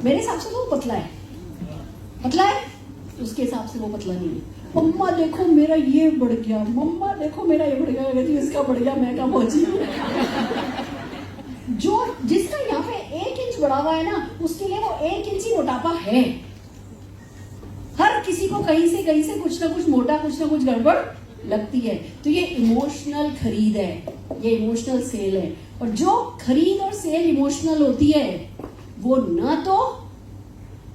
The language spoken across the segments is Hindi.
मेरे हिसाब से तो वो पतला है, पतला है, उसके हिसाब से वो पतला नहीं है। मम्मा देखो मेरा ये बढ़ गया, मम्मा देखो मेरा ये बढ़ गया, कहती इसका बढ़ गया, मैं कहाँ पहुंची। जो जिसका यहाँ पे 1 इंच बढ़ा हुआ है ना, उसके लिए वो 1 इंच ही मोटापा है। हर किसी को कहीं से कुछ ना कुछ मोटा, कुछ ना कुछ गड़बड़ लगती है। तो ये इमोशनल खरीद है, ये इमोशनल सेल है। और जो खरीद और सेल इमोशनल होती है वो ना तो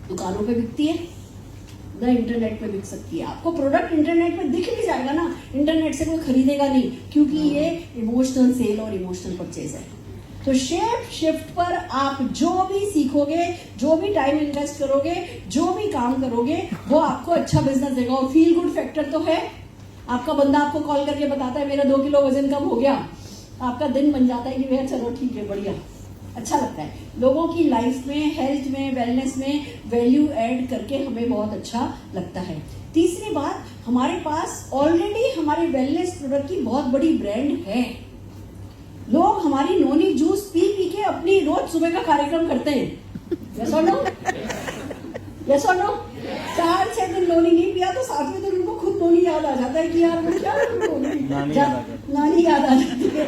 दुकानों पे बिकती है ना इंटरनेट पे बिक सकती है। आपको प्रोडक्ट इंटरनेट पे दिख भी जाएगा ना, इंटरनेट से कोई खरीदेगा नहीं, क्योंकि ये इमोशनल सेल और इमोशनल परचेज है। तो शेप शिफ्ट पर आप जो भी सीखोगे, जो भी टाइम इन्वेस्ट करोगे, जो भी काम करोगे, वो आपको अच्छा बिजनेस देगा। और फील गुड फैक्टर तो है, आपका बंदा आपको कॉल करके बताता है मेरा 2 किलो वजन कम हो गया, आपका दिन बन जाता है कि भैया चलो ठीक है, बढ़िया, अच्छा लगता है। लोगों की लाइफ में, हेल्थ में, वेलनेस में वैल्यू ऐड करके हमें बहुत अच्छा लगता है। तीसरी बात, हमारे पास ऑलरेडी हमारे वेलनेस प्रोडक्ट की बहुत बड़ी ब्रांड है। लोग हमारी नोनी जूस पी पी के अपनी रोज सुबह का कार्यक्रम करते हैं। यस और नो? यस और नो? 4-6 दिन नोनी नहीं पिया तो 7वें दिन उनको खुद नोनी याद आ जाता है कि यार मैं क्या नानी याद आ जाती है।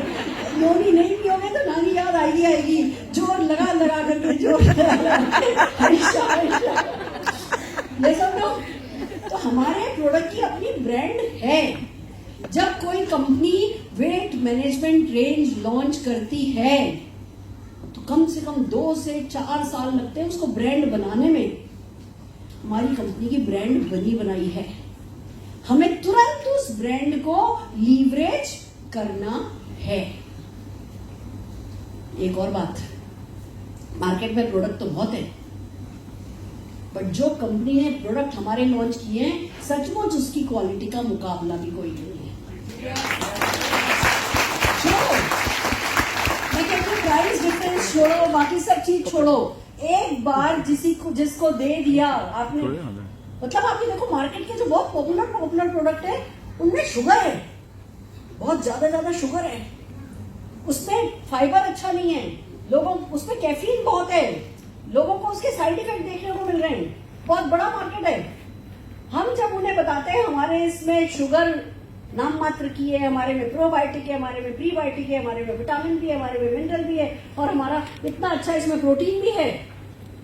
नोनी नहीं पियोगे तो नानी याद आएगी, जोर लगा लगा करके, जोर लगा लगा। यस और नो? तो हमारे प्रोडक्ट की अपनी ब्रांड है। जब कोई company weight management range launch करती है तो कम से कम 2 से 4 साल लगते हैं उसको ब्रांड बनाने में। हमारी कंपनी की ब्रांड बनी बनाई है, हमें तुरंत उस ब्रांड को लीवरेज करना है। एक और बात, मार्केट में प्रोडक्ट तो बहुत है, बट जो कंपनी ने प्रोडक्ट हमारे लॉन्च किए हैं, सचमुच उसकी क्वालिटी का मुकाबला भी कोई नहीं है। छोड़ो, मैं कहती हूँ प्राइस डिफरेंस छोड़ो, बाकी सब चीज छोड़ो, एक बार जिसको दे दिया आपने, मतलब आपने देखो मार्केट के जो बहुत पॉपुलर प्रोडक्ट है उनमें शुगर है, बहुत ज्यादा शुगर है, उसमें फाइबर अच्छा नहीं है, लोगों उसमें कैफीन बहुत है, लोगों को उसके साइड इफेक्ट देखने को मिल रहे हैं, बहुत बड़ा मार्केट है। हम जब उन्हें बताते हैं हमारे इसमें शुगर नाम मात्र की है, हमारे में प्रोबायोटिक है, हमारे में प्रीबायोटिक है, हमारे में विटामिन भी है, हमारे में मिनरल भी है, और हमारा इतना अच्छा इसमें प्रोटीन भी है,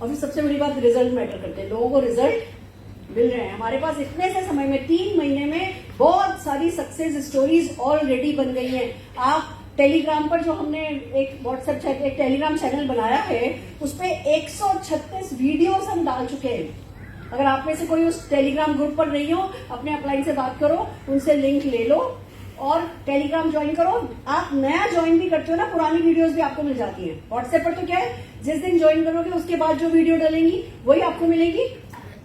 और फिर सबसे बड़ी बात रिजल्ट मैटर करते हैं, लोगों को रिजल्ट मिल रहे हैं। हमारे पास इतने से समय में 3 महीने में बहुत सारी सक्सेस स्टोरीज ऑलरेडी बन गई हैं। आप टेलीग्राम पर जो हमने एक व्हाट्सएप एक टेलीग्राम चैनल बनाया है, उस पर 136 वीडियोस हम डाल चुके हैं। अगर आप में से कोई उस टेलीग्राम ग्रुप पर नहीं हो, अपने अपलाइन से बात करो, उनसे लिंक ले लो और टेलीग्राम ज्वाइन करो। आप नया ज्वाइन भी करते हो ना, पुरानी वीडियोस भी आपको मिल जाती हैं। व्हाट्सएप पर तो क्या है, जिस दिन ज्वाइन करोगे उसके बाद जो वीडियो डालेंगी वही आपको मिलेगी।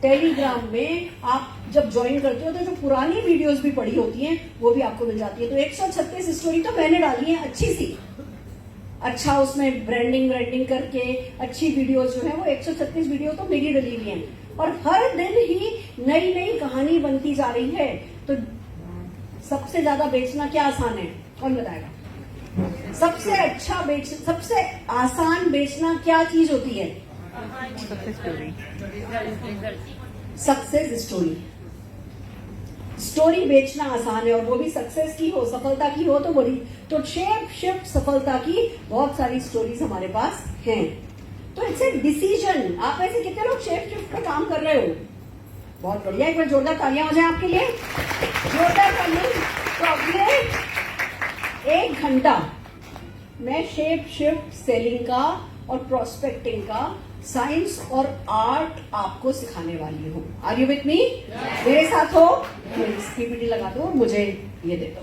टेलीग्राम में आप जब ज्वाइन करते हो तो जो पुरानी वीडियोस भी पड़ी होती हैं वो भी आपको मिल जाती है। तो 136 स्टोरी तो मैंने डाली है अच्छी सी, अच्छा उसमें ब्रांडिंग करके अच्छी वीडियोस जो है वो 136 वीडियो तो मेरी डली हुई है, और हर दिन ही नई कहानी बनती जा रही है। तो सबसे ज्यादा बेचना क्या आसान है, कौन बताएगा? सबसे आसान बेचना क्या चीज होती है? सक्सेस स्टोरी बेचना आसान है, और वो भी सक्सेस की हो, सफलता की हो तो बड़ी। तो शेप शिफ्ट सफलता की बहुत सारी स्टोरीज हमारे पास हैं। तो इट्स ए डिसीजन। आप ऐसे कितने लोग शेप शिफ्ट का काम कर रहे हो? बहुत बढ़िया, एक बार जोरदार तालियां हो जाए आपके लिए, जोरदार तालियां। तो अगले 1 घंटा मैं शेप शिफ्ट सेलिंग का और प्रोस्पेक्टिंग का साइंस और आर्ट आपको सिखाने वाली हूँ। Are you with me? मेरे साथ हो? पीपीटी लगा दो, मुझे ये दे दो।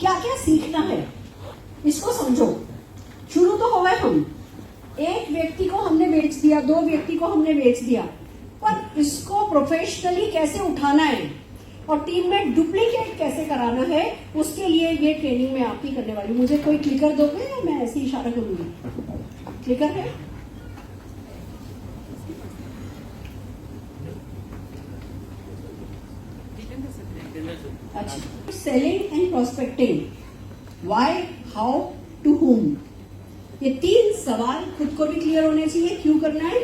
क्या क्या सीखना है इसको समझो। शुरू तो हो गए हम, एक व्यक्ति को हमने बेच दिया, 2 व्यक्ति को हमने बेच दिया, पर इसको प्रोफेशनली कैसे उठाना है और टीम में डुप्लीकेट कैसे कराना है, उसके लिए ये ट्रेनिंग मैं आपकी करने वाली हूँ। मुझे कोई क्लिकर दोगे या मैं ऐसे इशारा करूंगी? क्लिकर है? अच्छा, selling and prospecting, why, how, to whom। ये 3 सवाल खुद को भी क्लियर होने चाहिए, क्यों करना है,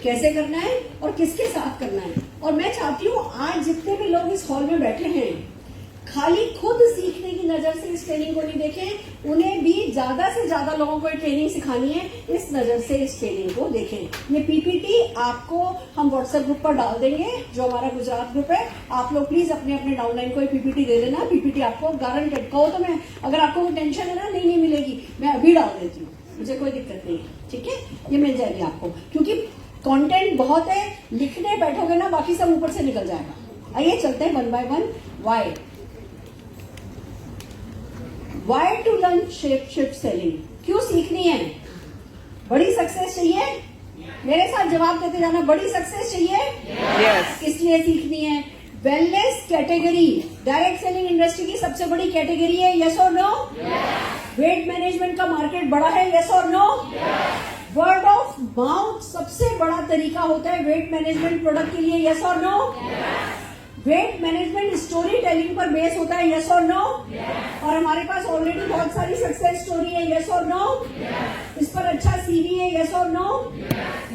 कैसे करना है और किसके साथ करना है। और मैं चाहती हूँ आज जितने भी लोग इस हॉल में बैठे हैं, खाली खुद सीखने की नजर से इस ट्रेनिंग को नहीं देखें, उन्हें भी ज्यादा से ज्यादा लोगों को ये ट्रेनिंग सिखानी है, इस नजर से इस ट्रेनिंग को देखें। ये पीपीटी आपको हम व्हाट्सएप ग्रुप पर डाल देंगे, जो हमारा गुजरात ग्रुप है। आप लोग प्लीज अपने अपने डाउनलाइन को ये पीपीटी दे देना। पीपीटी आपको गारंटेड, कहो तो मैं, अगर आपको कोई टेंशन है ना, नहीं मिलेगी, मैं अभी डाल देती हूँ, मुझे कोई दिक्कत नहीं है, ठीक है, ये मिल जाएगी आपको, क्योंकि कंटेंट बहुत है, लिखने बैठोगे ना बाकी सब ऊपर से निकल जाएगा। आइए चलते हैं 1 by 1। Why to learn shape shift selling, क्यों सीखनी है? बड़ी सक्सेस चाहिए? मेरे साथ जवाब देते जाना, बड़ी सक्सेस चाहिए? Yes. इसलिए सीखनी है। Wellness category direct selling industry की सबसे बड़ी कैटेगरी है, यस और नो? वेट मैनेजमेंट का मार्केट बड़ा है, यस और नो? वर्ड ऑफ माउथ सबसे बड़ा तरीका होता है वेट मैनेजमेंट प्रोडक्ट के लिए, यस और no? Weight management story telling पर बेस होता है, यस और नो? और हमारे पास ऑलरेडी बहुत सारी सक्सेस स्टोरी है, यस और नो? इस पर अच्छा सीवी है, यस और नो?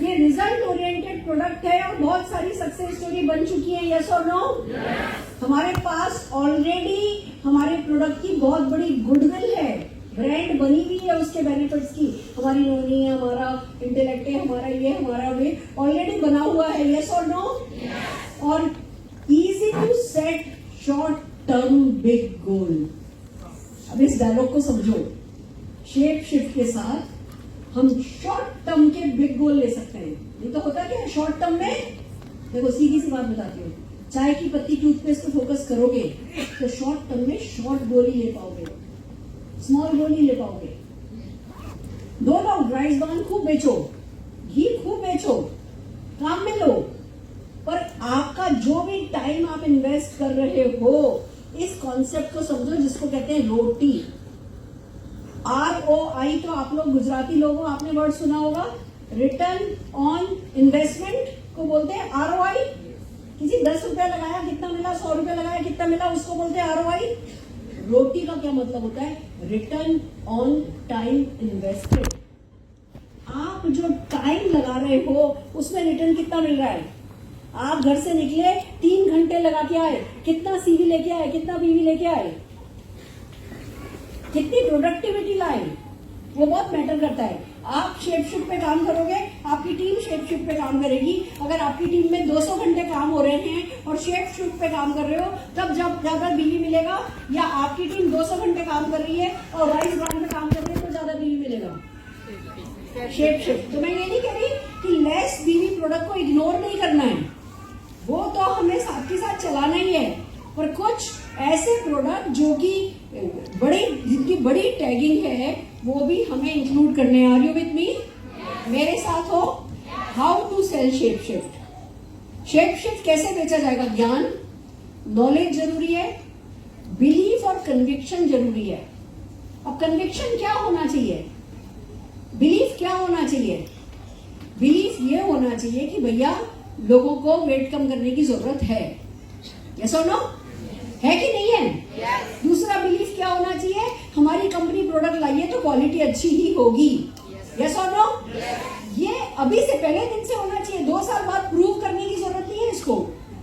ये रिजल्ट ओरिएंटेड प्रोडक्ट है और बहुत सारी सक्सेस स्टोरी बन चुकी है, यस और नो? हमारे पास ऑलरेडी हमारे प्रोडक्ट की बहुत बड़ी गुडविल है, ब्रांड बनी हुई है उसके बेनिफिट्स की। हमारी नोनी है, हमारा इंटेलेक्ट है, हमारा ये, हमारा वे ऑलरेडी बना हुआ है, यस और नो? और easy to set short term big goal। अब इस डायलॉग को समझो, शेप शिफ्ट के साथ हम शॉर्ट टर्म के बिग गोल ले सकते हैं। नहीं तो होता क्या है शॉर्ट टर्म में, देखो सीधी सी बात बताती हूँ, चाय की पत्ती टूथपेस्ट पे फोकस करोगे तो शॉर्ट टर्म में शॉर्ट गोल ही ले पाओगे, स्मॉल गोल ही ले पाओगे। 2 लोग राइस ब्रान खूब बेचो, घी खूब बेचो, काम में लो, पर आपका जो भी टाइम आप इन्वेस्ट कर रहे हो, इस कॉन्सेप्ट को समझो जिसको कहते हैं रोटी। ROI तो आप लोग गुजराती लोग हो, आपने वर्ड सुना होगा, रिटर्न ऑन इन्वेस्टमेंट को बोलते हैं ROI। किसी 10 रुपया लगाया कितना मिला, 100 रुपया लगाया कितना मिला, उसको बोलते हैं ROI। रोटी का क्या मतलब होता है? Return on time invested. आप जो टाइम लगा रहे हो उसमें रिटर्न कितना मिल रहा है? आप घर से निकले 3 घंटे लगा के आए, कितना सीवी लेके आए, कितना बीवी लेके आए, कितनी प्रोडक्टिविटी लाए, वो बहुत मैटर करता है। आप शेप शिफ्ट पे काम करोगे, आपकी टीम शेप शिफ्ट पे काम करेगी। अगर आपकी टीम में 200 घंटे काम हो रहे हैं और शेप शिफ्ट पे काम कर रहे हो, तब जब ज्यादा बीवी मिलेगा, या आपकी टीम 200 घंटे काम कर रही है और राइस ब्रांड पे काम कर रही है तो ज्यादा बीवी मिलेगा, शेप शिफ्ट। तो मैं ये नहीं कह रही कि लेस बीवी प्रोडक्ट को इग्नोर नहीं करना है, वो तो हमें साथ के साथ चलाना ही है, पर कुछ ऐसे प्रोडक्ट जो कि बड़ी, जिनकी बड़ी टैगिंग है, वो भी हमें इंक्लूड करने। Are you with me? मेरे साथ हो? How to sell shape shift. Shape shift कैसे बेचा जाएगा? ज्ञान, नॉलेज जरूरी है, बिलीफ और कन्विक्शन जरूरी है। अब कन्विक्शन क्या होना चाहिए, बिलीफ क्या होना चाहिए? बिलीफ ये होना चाहिए कि भैया लोगों को वेट कम करने की जरूरत है, यस और नो? है कि नहीं है? yes. दूसरा बिलीफ क्या होना चाहिए? हमारी कंपनी प्रोडक्ट लाई है तो क्वालिटी अच्छी ही होगी, यस और नो? ये अभी से पहले दिन से होना चाहिए, 2 साल बाद प्रूव करने की जरूरत नहीं है इसको।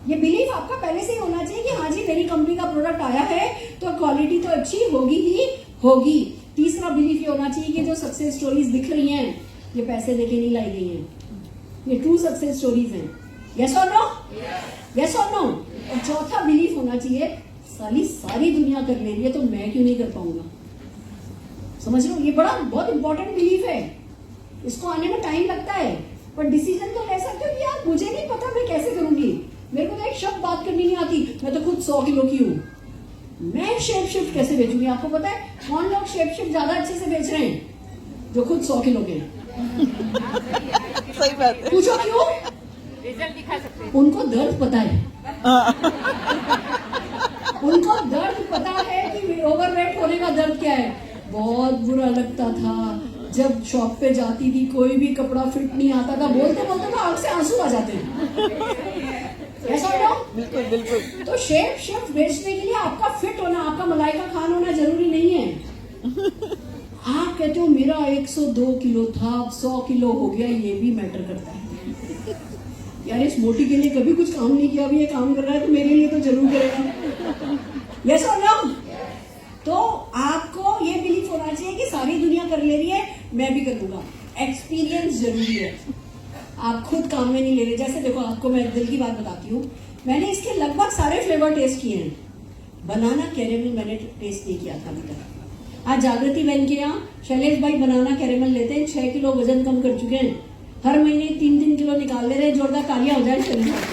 ये बिलीफ आपका पहले से ही होना चाहिए कि हाँ जी मेरी कंपनी का प्रोडक्ट आया है तो क्वालिटी तो अच्छी होगी ही होगी। तीसरा बिलीफ ये होना चाहिए कि जो सक्सेस स्टोरीज दिख रही हैं ये पैसे देके नहीं लाई गई हैं, ये ट्रू सक्सेस स्टोरीज हैं, यस और नो? यस और नो? और चौथा बिलीफ होना चाहिए, सारी दुनिया कर ले रही है तो मैं क्यों नहीं कर पाऊंगा। समझ लो, ये बड़ा बहुत इंपॉर्टेंट बिलीफ है, इसको आने में टाइम लगता है, पर डिसीजन तो ले सकते हो कि यार मुझे नहीं पता मैं कैसे करूंगी, मेरे को तो एक शब्द बात करनी नहीं आती, मैं तो खुद 100 किलो की हूँ, मैं शेप शिफ्ट कैसे बेचूंगी? आपको पता है कौन लोग शेप शिफ्ट ज्यादा अच्छे से बेच रहे हैं? जो खुद 100 किलो के। सही बात है। पूछो क्यों? रिजल्ट दिखा सकते हैं। उनको दर्द पता है, उनको दर्द पता है कि ओवरवेट होने का दर्द क्या है। बहुत बुरा लगता था जब शॉप पे जाती थी, कोई भी कपड़ा फिट नहीं आता था, बोलते बोलते तो आंख से आंसू आ जाते हैं, ऐसा हो? बिल्कुल बिल्कुल। तो शेप शिफ्ट बेचने के लिए आपका फिट होना, आपका मलाई का खान होना जरूरी नहीं है। आप कहते हो मेरा 102 किलो था, अब 100 किलो हो गया, ये भी मैटर करता है। यार इस मोटी के लिए कभी कुछ काम नहीं किया, अभी ये काम कर रहा है तो मेरे लिए तो जरूर करेगा। यस और नो? तो आपको ये बिलीफ होना चाहिए कि सारी दुनिया कर ले रही है, मैं भी कर लूंगा। एक्सपीरियंस जरूरी है, आप खुद काम में नहीं ले रहे। जैसे देखो, आपको मैं दिल की बात बताती हूँ, मैंने इसके लगभग सारे फ्लेवर टेस्ट किए हैं। बनाना कैरेमल मैंने टेस्ट नहीं किया था अभी तक। आज जागृति बहन के यहाँ शैलेश भाई बनाना कैरेमल लेते हैं, 6 किलो वजन कम कर चुके हैं, हर महीने 3-3 किलो निकाल ले रहे हैं। जोरदार तालियां हो जाए शैलेश भाई।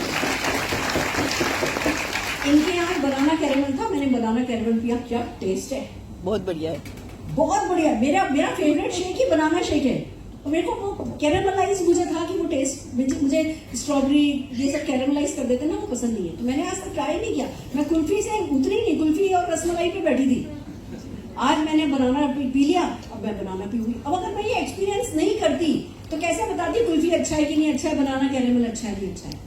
इनके यहाँ बनाना कैरेमल था, मैंने बनाना कैरेमल पिया, क्या टेस्ट है, बहुत बढ़िया है। बहुत बढ़िया। मेरा फेवरेट शेक ही बनाना शेक है। और मेरे को वो कैरेमलाइज मुझे था कि वो टेस्ट, मुझे स्ट्रॉबेरी ये सब कैरेमलाइज कर देते ना, वो पसंद नहीं है, तो मैंने आज तक ट्राई नहीं किया। मैं कुल्फी से उतरी नहीं, कुल्फी और रसमलाई पे बैठी थी। आज मैंने बनाना पी लिया, अब मैं बनाना पीऊंगी। अब अगर मैं ये एक्सपीरियंस नहीं करती तो कैसे बताती कुल्फी अच्छा है कि नहीं अच्छा है, बनाना कैरेमल अच्छा है कि अच्छा है।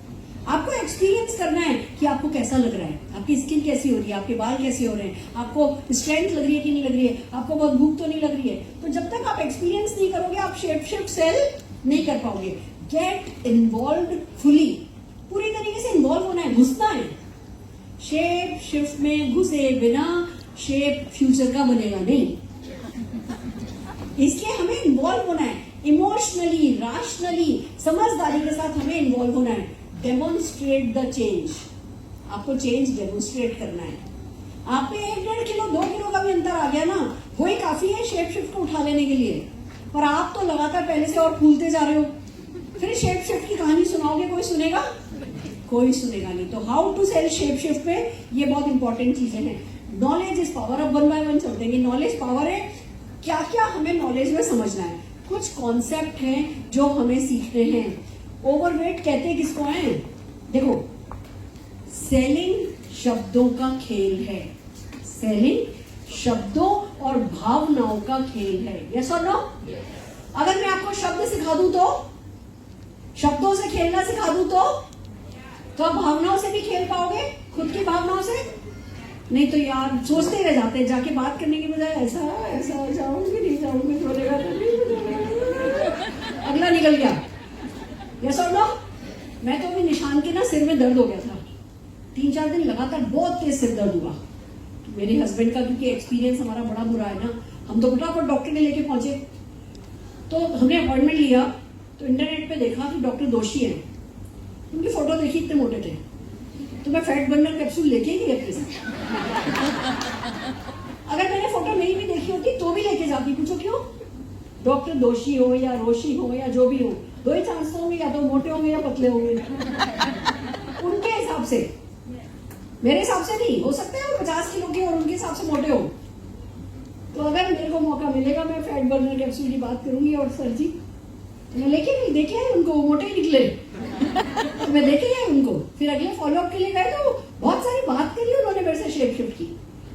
आपको एक्सपीरियंस करना है कि आपको कैसा लग रहा है, आपकी स्किन कैसी हो रही है, आपके बाल कैसे हो रहे हैं, आपको स्ट्रेंथ लग रही है कि नहीं लग रही है, आपको बहुत भूख तो नहीं लग रही है। तो जब तक आप एक्सपीरियंस नहीं करोगे, आप शेप शिफ्ट सेल नहीं कर पाओगे। गेट इन्वॉल्व फुली, पूरी तरीके से इन्वॉल्व होना है, घुसना है। शेप शिफ्ट में घुसे बिना शेप फ्यूचर का बनेगा नहीं, इसलिए हमें इन्वॉल्व होना है। इमोशनली, रैशनली, समझदारी के साथ हमें इन्वॉल्व होना है। डेमोन्स्ट्रेट द चेंज, आपको चेंज डेमोन्स्ट्रेट करना है। आप में 1-1.5 किलो 2 किलो का भी अंतर आ गया ना, वही काफी है शेप शिफ्ट को उठा लेने के लिए। पर आप तो लगातार पहले से और फूलते जा रहे हो, फिर शेप शिफ्ट की कहानी सुनाओगे, कोई सुनेगा? कोई सुनेगा नहीं। तो how to sell shape shift पे ये बहुत इंपॉर्टेंट चीजें हैं। Knowledge is power. अब 1 by 1 चलते हैं। नॉलेज पावर है, क्या क्या हमें नॉलेज में समझना है। कुछ कॉन्सेप्ट हैं जो हमें सीखने हैं। ओवरवेट कहते हैं किसको है? देखो, सेलिंग शब्दों का खेल है, सेलिंग शब्दों और भावनाओं का खेल है। यस और नो? अगर मैं आपको शब्द सिखा दूं तो, शब्दों से खेलना सिखा दूं तो आप भावनाओं से भी खेल पाओगे, खुद की भावनाओं से। नहीं तो यार सोचते रह जाते हैं, जाके बात करने की बजाय ऐसा ऐसा जाऊंगी नहीं जाऊंगी, बोलेगा तो नहीं, अगला निकल गया। यस और नो? मैं तो अभी निशान के ना सिर में दर्द हो गया था, 3-4 दिन लगातार बहुत तेज सिर दर्द हुआ मेरे हस्बैंड का, क्योंकि एक्सपीरियंस हमारा बड़ा बुरा है ना। हम तो फटाफट डॉक्टर के लेके पहुंचे, तो हमने अपॉइंटमेंट लिया, तो इंटरनेट पे देखा कि डॉक्टर दोषी है, उनकी फोटो देखी, इतने मोटे थे। तो मैं फैट बर्नर कैप्सूल लेके ही गई अपने साथ। अगर मैंने फोटो नहीं भी देखी होती तो भी लेके जाती। पूछो क्यों? डॉक्टर दोषी हो या रोशी हो या जो भी हो, 2 ही चांस होंगे, या तो मोटे होंगे या पतले होंगे। उनके हिसाब से, मेरे हिसाब से नहीं हो सकता है वो 50 किलो के और उनके हिसाब से मोटे हो। तो अगर मेरे को मौका मिलेगा मैं फैट बर्नर कैप्सूल की बात करूंगी। और सर जी मैं लेके नहीं देखे है उनको, मोटे ही निकले। तो मैं देखे है उनको, फिर अगले फॉलोअप के लिए गए तो बहुत सारी बात करी उन्होंने मेरे से शेप शिफ्ट की।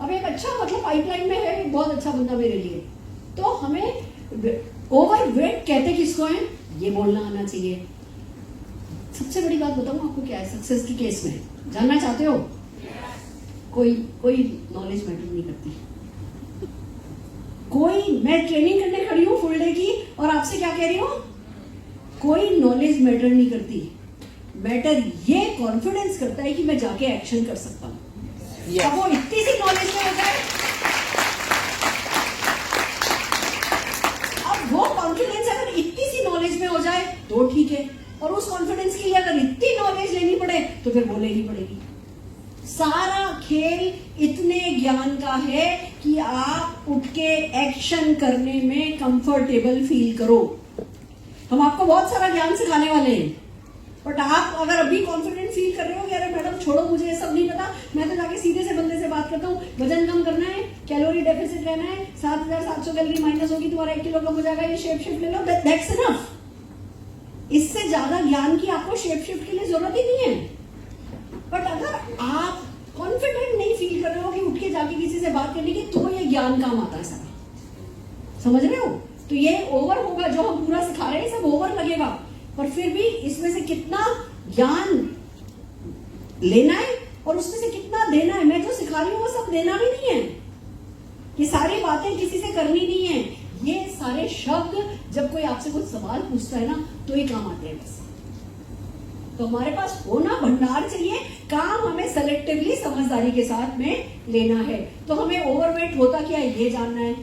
अब एक अच्छा मतलब पाइपलाइन में है, एक बहुत अच्छा बंदा मेरे लिए। तो हमें ओवरवेट कहते किसको है, ये बोलना आना चाहिए। सबसे बड़ी बात बताऊं आपको क्या है सक्सेस की केस में, जानना चाहते हो? कोई नॉलेज मैटर नहीं करती। मैं ट्रेनिंग करने खड़ी हूँ फुल डे की और आपसे क्या कह रही हूँ, कोई नॉलेज मैटर नहीं करती। मैटर ये कॉन्फिडेंस करता है कि मैं जाके एक्शन कर सकता हूँ। अब वो इतनी सी नॉलेज में होता है, अब वो कॉन्फिडेंस अगर इतनी सी नॉलेज में हो जाए तो ठीक है, और उस कॉन्फिडेंस के लिए अगर इतनी नॉलेज लेनी पड़े तो फिर वो लेनी पड़ेगी। सारा खेल इतने ज्ञान का है कि आप उठ के एक्शन करने में कंफर्टेबल फील करो। हम आपको बहुत सारा ज्ञान सिखाने वाले हैं, बट आप अगर अभी कॉन्फिडेंट फील कर रहे हो कि अरे मैडम छोड़ो मुझे ये सब नहीं पता, मैं तो जाके सीधे से बंदे से बात करता हूँ, वजन कम करना है, कैलोरी डेफिसिट रहना है, 7700 कैलोरी माइनस होगी, तुम्हारा 1 किलो कम हो जाएगा, ये शेप शिफ्ट ले लो, दैट्स इनफ। इससे ज्यादा ज्ञान की आपको शेप शिफ्ट के लिए जरूरत ही नहीं है। बट अगर आप कॉन्फिडेंट नहीं फील कर रहे हो कि उठ के जाके किसी से बात करने की, तो ये ज्ञान काम आता है सारा, समझ रहे हो? तो ये ओवर होगा, जो हम पूरा सिखा रहे हैं सब ओवर लगेगा, पर फिर भी इसमें से कितना ज्ञान लेना है और उसमें से कितना देना है। मैं जो सिखा रही हूँ वो सब देना भी नहीं है, ये सारी बातें किसी से करनी नहीं है, ये सारे शब्द जब कोई आपसे कुछ सवाल पूछता है ना तो ये काम आते हैं बस। तो हमारे पास होना भंडार चाहिए, काम हमें सेलेक्टिवली समझदारी के साथ में लेना है। तो हमें ओवरवेट होता क्या है ये जानना है,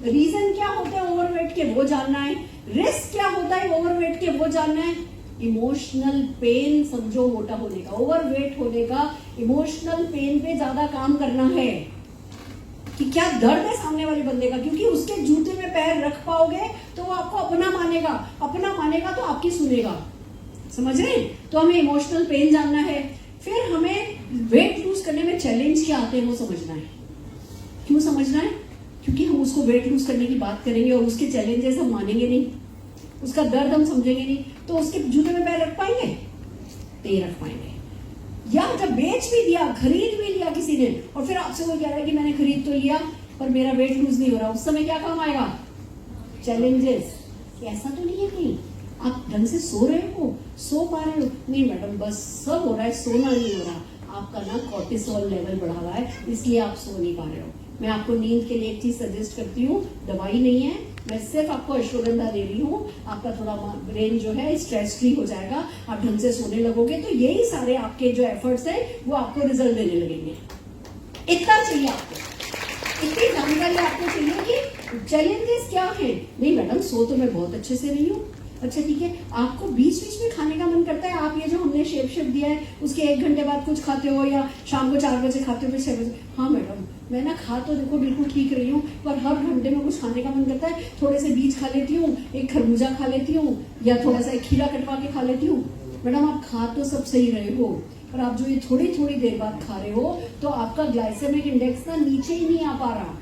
रीजन क्या होते हैं ओवरवेट के वो जानना है, रिस्क क्या होता है ओवरवेट के वो जानना है, इमोशनल पेन समझो मोटा होने का, ओवरवेट होने का इमोशनल पेन पे ज्यादा काम करना है कि क्या दर्द है सामने वाले बंदे का, क्योंकि उसके जूते में पैर रख पाओगे तो वो आपको अपना मानेगा तो आपकी सुनेगा, समझ रहे हैं। तो हमें इमोशनल पेन जानना है, फिर हमें वेट लूज करने में चैलेंज क्या आते हैं वो समझना है। क्यों समझना है? क्योंकि हम उसको वेट लूज करने की बात करेंगे और उसके चैलेंजेस हम मानेंगे नहीं, उसका दर्द हम समझेंगे नहीं, तो उसके जूते में पैर रख पाएंगे? नहीं रख पाएंगे। या जब बेच भी दिया, खरीद भी लिया किसी ने और फिर आपसे वो कह रहा है कि मैंने खरीद तो लिया पर मेरा वेट लूज नहीं हो रहा, उस समय क्या काम आएगा? चैलेंजेस। ऐसा तो नहीं है कहीं आप ढंग से सो रहे हो, सो पा रहे हो? नहीं मैडम, बस सब हो रहा है, सोना नहीं हो रहा, आपका ना कोर्टिसोल लेवल बढ़ा हुआ है इसलिए आप सो नहीं पा रहे हो। मैं आपको नींद के लिए एक चीज सजेस्ट करती हूँ, दवाई नहीं है, मैं सिर्फ आपको अश्वगंधा दे रही हूँ, आपका थोड़ा ब्रेन जो है स्ट्रेस फ्री हो जाएगा, आप ढंग से सोने लगोगे तो यही सारे आपके जो एफर्ट्स हैं वो आपको रिजल्ट देने लगेंगे। इतना चाहिए आपको, इतनी जानकारी आपको चाहिए कि चैलेंजेस क्या है। नहीं मैडम सो तो मैं बहुत अच्छे से रही हूँ, अच्छा ठीक है, आपको बीच बीच में खाने का मन करता है, आप ये जो हमने शेप दिया है उसके 1 घंटे बाद कुछ खाते हो या शाम को 4 बजे खाते हो फिर 6 बजे, हाँ मैडम मैं ना खा तो देखो बिल्कुल ठीक रही हूँ पर हर घंटे में कुछ खाने का मन करता है, थोड़े से बीज खा लेती हूँ, एक खरबूजा खा लेती हूँ या थोड़ा सा एक खीरा कटवा के खा लेती हूँ। मैडम आप खा तो सब सही रहे हो पर आप जो ये थोड़ी थोड़ी देर बाद खा रहे हो तो आपका ग्लाइसेमिक इंडेक्स ना नीचे ही नहीं आ पा रहा,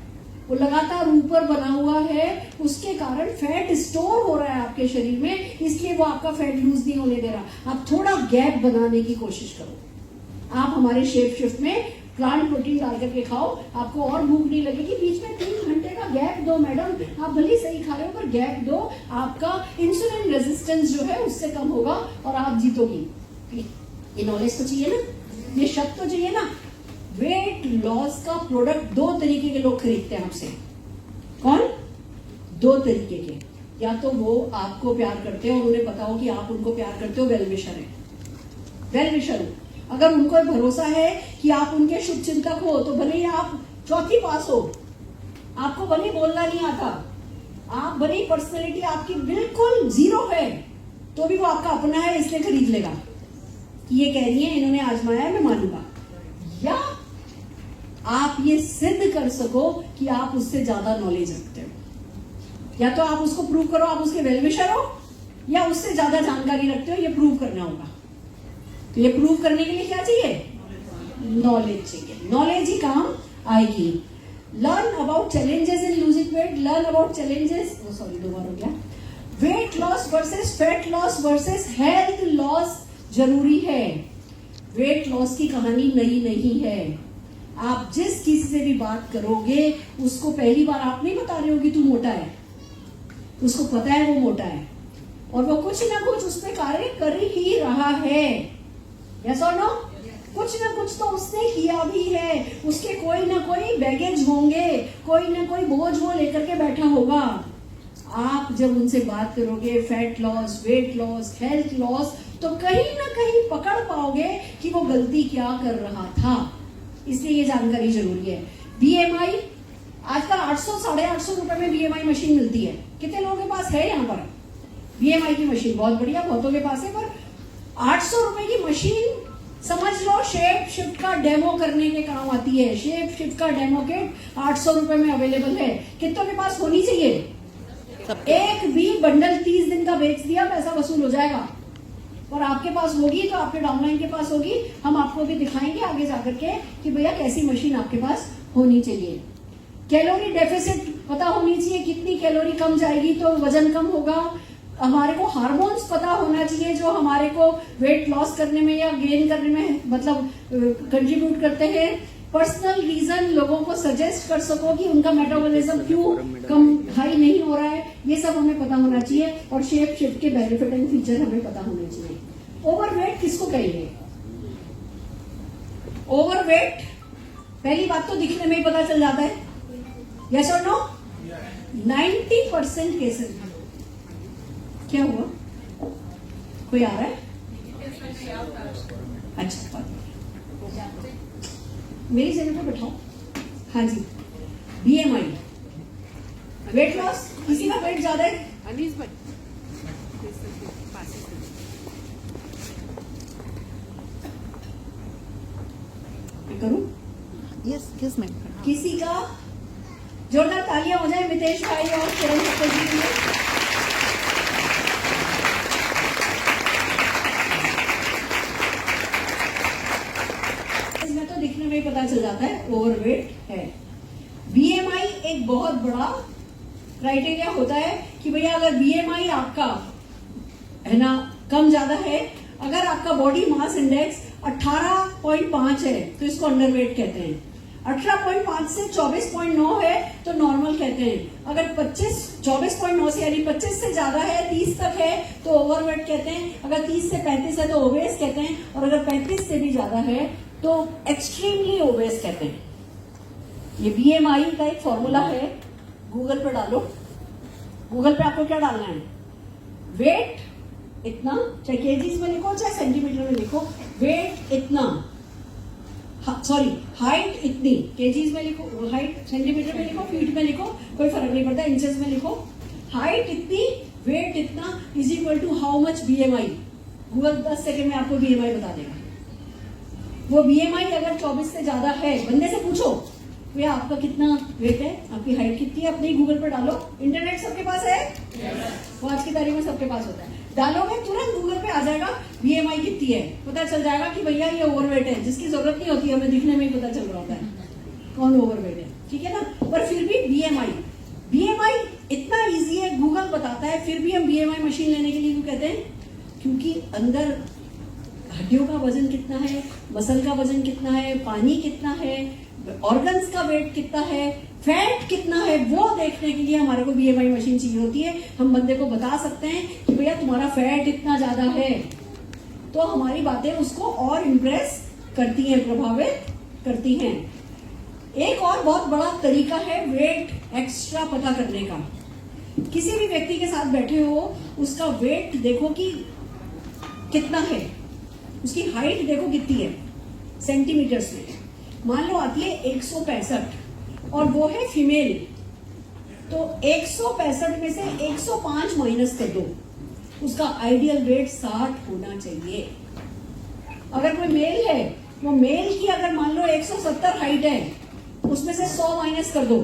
वो लगातार ऊपर बना हुआ है, उसके कारण फैट स्टोर हो रहा है आपके शरीर में, इसलिए वो आपका फैट लूज नहीं होने दे रहा। आप थोड़ा गैप बनाने की कोशिश करो, आप हमारे शेप शिफ्ट में प्लांट प्रोटीन डाल करके खाओ, आपको और भूख नहीं लगेगी, बीच में 3 घंटे का गैप दो मैडम, आप भले सही खा रहे हो पर गैप दो, आपका इंसुलिन रेजिस्टेंस जो है उससे कम होगा और आप जीतोगी। ये नॉलेज तो चाहिए ना, ये शब्द तो चाहिए ना। वेट लॉस का प्रोडक्ट 2 तरीके के लोग खरीदते हैं आपसे। कौन? 2 तरीके के, या तो वो आपको प्यार करते हैं और उन्हें पता हो कि आप उनको प्यार करते हो, वेल विशर है, वेल विशर हो। अगर उनको भरोसा है कि आप उनके शुभ चिंतक हो तो भले ही आप 4थी पास हो, आपको भले बोलना नहीं आता, आप भले पर्सनैलिटी आपकी बिल्कुल 0 है तो भी वो आपका अपना है इसलिए खरीद लेगा कि ये कह रही है इन्होंने आजमाया है मैं मानूंगा। या आप ये सिद्ध कर सको कि आप उससे ज्यादा नॉलेज रखते हो, या तो आप उसको प्रूव करो आप उसके वेल विशर हो या उससे ज्यादा जानकारी रखते हो, ये प्रूव करना होगा। तो ये प्रूव करने के लिए क्या चाहिए? नॉलेज चाहिए, नॉलेज ही काम आएगी। Learn about challenges in losing weight, learn about challenges, sorry 2 बार हो गया। Weight loss versus fat loss versus health loss जरूरी है। वेट लॉस की कहानी नई नहीं है, आप जिस किसी से भी बात करोगे उसको पहली बार आप नहीं बता रहे हो कि तू मोटा है, उसको पता है वो मोटा है और वो कुछ ना कुछ उसमें कार्य कर ही रहा है। यस और नो? कुछ ना कुछ तो उसने किया भी है, उसके कोई ना कोई बैगेज होंगे, कोई ना कोई बोझ वो लेकर के बैठा होगा। आप जब उनसे बात करोगे fat loss, weight loss, health loss, तो कहीं ना कहीं पकड़ पाओगे कि वो गलती क्या कर रहा था, इसलिए ये जानकारी जरूरी है। बीएमआई आजकल 800 850 रुपए में बीएमआई मशीन मिलती है, कितने लोगों के पास है यहाँ पर बीएमआई की मशीन? बहुत बढ़िया, बहुतों के पास है, पर 800 रुपए की मशीन समझ लो शेप शिफ्ट का डेमो करने के काम आती है। शेप शिफ्ट का डेमो किट 800 रुपए में अवेलेबल है, कितनों के पास होनी चाहिए? एक भी बंडल 30 दिन का बेच दिया पैसा वसूल हो जाएगा, और आपके पास होगी तो आपके डाउनलाइन के पास होगी, हम आपको भी दिखाएंगे आगे जाकर के कि भैया कैसी मशीन आपके पास होनी चाहिए। कैलोरी डेफिसिट पता होनी चाहिए, कितनी कैलोरी कम जाएगी तो वजन कम होगा। हमारे को हार्मोन्स पता होना चाहिए जो हमारे को वेट लॉस करने में या गेन करने में मतलब कंट्रीब्यूट करते हैं। पर्सनल रीजन लोगों को सजेस्ट कर सको कि उनका मेटाबॉलिज्म क्यों कम हाई नहीं हो रहा है, ये सब हमें पता होना चाहिए। और शेप शिफ्ट के बेनिफिट एंड फीचर हमें पता होने चाहिए। ओवरवेट किसको कहेंगे? ओवरवेट पहली बात तो दिखने में ही पता चल जाता है, यस और नो? 90% केसेस क्या हुआ? कोई आ रहा है? अच्छा मेरी जगह पे बैठाओ। हाँ जी, BMI, वेट लॉस, किसी का वेट ज्यादा है? अनीस भाई मैं करूं? Yes ma'am. किसी का? जोरदार तालियां हो जाए मितेश भाई और किरण चटर्जी के लिए। इसमें तो दिखने में ही पता चल जाता है ओवरवेट है। BMI एक बहुत बड़ा क्राइटेरिया होता है कि भैया अगर BMI आपका है ना कम ज्यादा है, अगर आपका बॉडी मास इंडेक्स 18.5 है तो इसको अंडरवेट कहते हैं। 18.5 से 24.9 है तो नॉर्मल कहते हैं। अगर 24.9 से यानी 25 से ज्यादा है, 30 तक है तो ओवरवेट कहते हैं। अगर 30 से 35 है तो ओबेस कहते हैं। और अगर 35 से भी ज्यादा है तो एक्सट्रीमली ओबेस कहते हैं। ये BMI का एक फॉर्मूला है, गूगल पे डालो। गूगल पे आपको क्या डालना है? वेट इतना, चाहे केजीज में लिखो चाहे सेंटीमीटर में लिखो, वेट इतना, सॉरी हाइट इतनी, केजीज में लिखो, हाइट सेंटीमीटर में लिखो, फीट में लिखो, कोई फर्क नहीं पड़ता, इंचेस में लिखो। हाइट इतनी, वेट इतना is equal to how much BMI। Google 10 second में आपको BMI बता देगा। वो BMI अगर 24 से ज्यादा है, बंदे से पूछो भैया आपका कितना वेट है, आपकी हाइट कितनी है, अपने गूगल पे डालो। इंटरनेट सबके पास है? वो आज की तारीख में सबके पास होता है। डालोगे तुरंत गूगल पे आ जाएगा BMI कितनी है, पता चल जाएगा कि भैया ये ओवरवेट है, जिसकी जरूरत नहीं होती, हमें दिखने में ही पता चल रहा होता है कौन ओवरवेट है, ठीक है ना। पर फिर भी BMI इतना इजी है, गूगल बताता है, फिर भी हम BMI मशीन लेने के लिए क्यों कहते हैं? क्योंकि अंदर हड्डियों का वजन कितना है, मसल का वजन कितना है, पानी कितना है, ऑर्गन्स का वेट कितना है, फैट कितना है, वो देखने के लिए हमारे को BMI मशीन चाहिए होती है। हम बंदे को बता सकते हैं कि भैया तुम्हारा फैट इतना ज्यादा है, तो हमारी बातें उसको और इम्प्रेस करती हैं, प्रभावित करती हैं। एक और बहुत बड़ा तरीका है वेट एक्स्ट्रा पता करने का। किसी भी व्यक्ति के साथ बैठे हो, उसका वेट देखो कि कितना है, उसकी हाइट देखो कितनी है सेंटीमीटर्स में। मान लो आती है 165 और वो है फीमेल, तो 165 में से 105 माइनस कर दो, उसका आइडियल वेट 60 होना चाहिए। अगर कोई मेल है, वो मेल की अगर मान लो 170 हाइट है, उसमें से 100 माइनस कर दो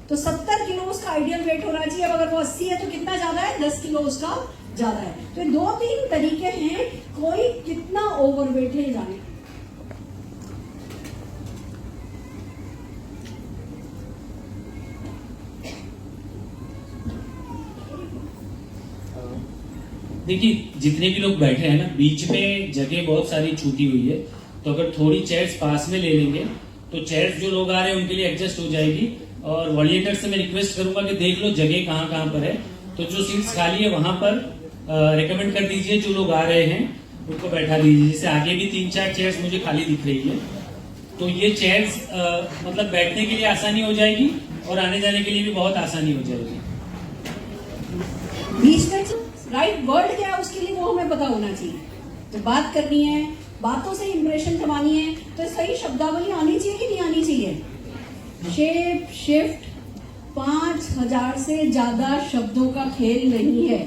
तो 70 किलो उसका आइडियल वेट होना चाहिए। अब अगर वो 80 है तो कितना ज्यादा है? 10 किलो उसका ज्यादा है। तो 2-3 तरीके हैं कोई कितना ओवरवेट है जाने। देखिए जितने भी लोग बैठे हैं ना, बीच में जगह बहुत सारी छूटी हुई है, तो अगर थोड़ी चेयर्स पास में ले लेंगे तो चेयर्स जो लोग आ रहे हैं उनके लिए एडजस्ट हो जाएगी। और वॉलंटियर से मैं रिक्वेस्ट करूंगा कि देख लो जगह कहाँ कहाँ पर है, तो जो सीट्स खाली है वहां पर रिकमेंड कर दीजिए, जो लोग आ रहे हैं उनको बैठा दीजिए। जैसे आगे भी 3-4 चेयर्स मुझे खाली दिख रही है, तो ये चेयर्स मतलब बैठने के लिए आसानी हो जाएगी और आने जाने के लिए भी बहुत आसानी हो जाएगी। बीच में राइट वर्ड क्या है उसके लिए वो हमें पता होना चाहिए। जब बात करनी है, बातों से इंप्रेशन कमानी है, तो सही शब्दावली आनी चाहिए कि नहीं आनी चाहिए। शेप शिफ्ट 5000 से ज्यादा शब्दों का खेल नहीं है।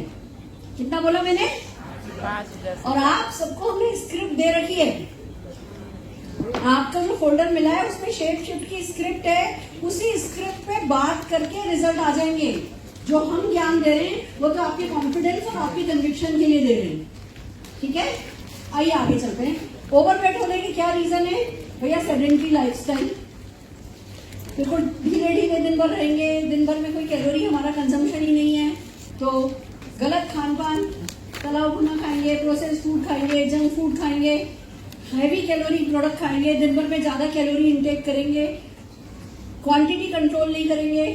कितना बोला मैंने? 5-10। और आप सबको हमने स्क्रिप्ट दे रखी है, आपका जो फोल्डर मिला है उसमें शेप शिफ्ट की स्क्रिप्ट है, उसी स्क्रिप्ट पे बात करके रिजल्ट आ जाएंगे। जो हम ज्ञान दे रहे हैं वो तो आपके कॉन्फिडेंस और आपकी कन्विक्शन के लिए दे रहे हैं, ठीक है। आइए आगे चलते हैं। ओवरवेट होने के क्या रीजन है भैया? सेडेंटरी लाइफस्टाइल, बिल्कुल ढीले ढीले दिन भर रहेंगे, दिन भर में कोई कैलोरी हमारा कंजम्पशन ही नहीं है, तो गलत खान पान, तला भुना खाएंगे, प्रोसेस फूड खाएंगे, जंक फूड खाएंगे, हैवी कैलोरी प्रोडक्ट खाएंगे, दिन भर में ज्यादा कैलोरी इंटेक करेंगे, क्वांटिटी कंट्रोल नहीं करेंगे।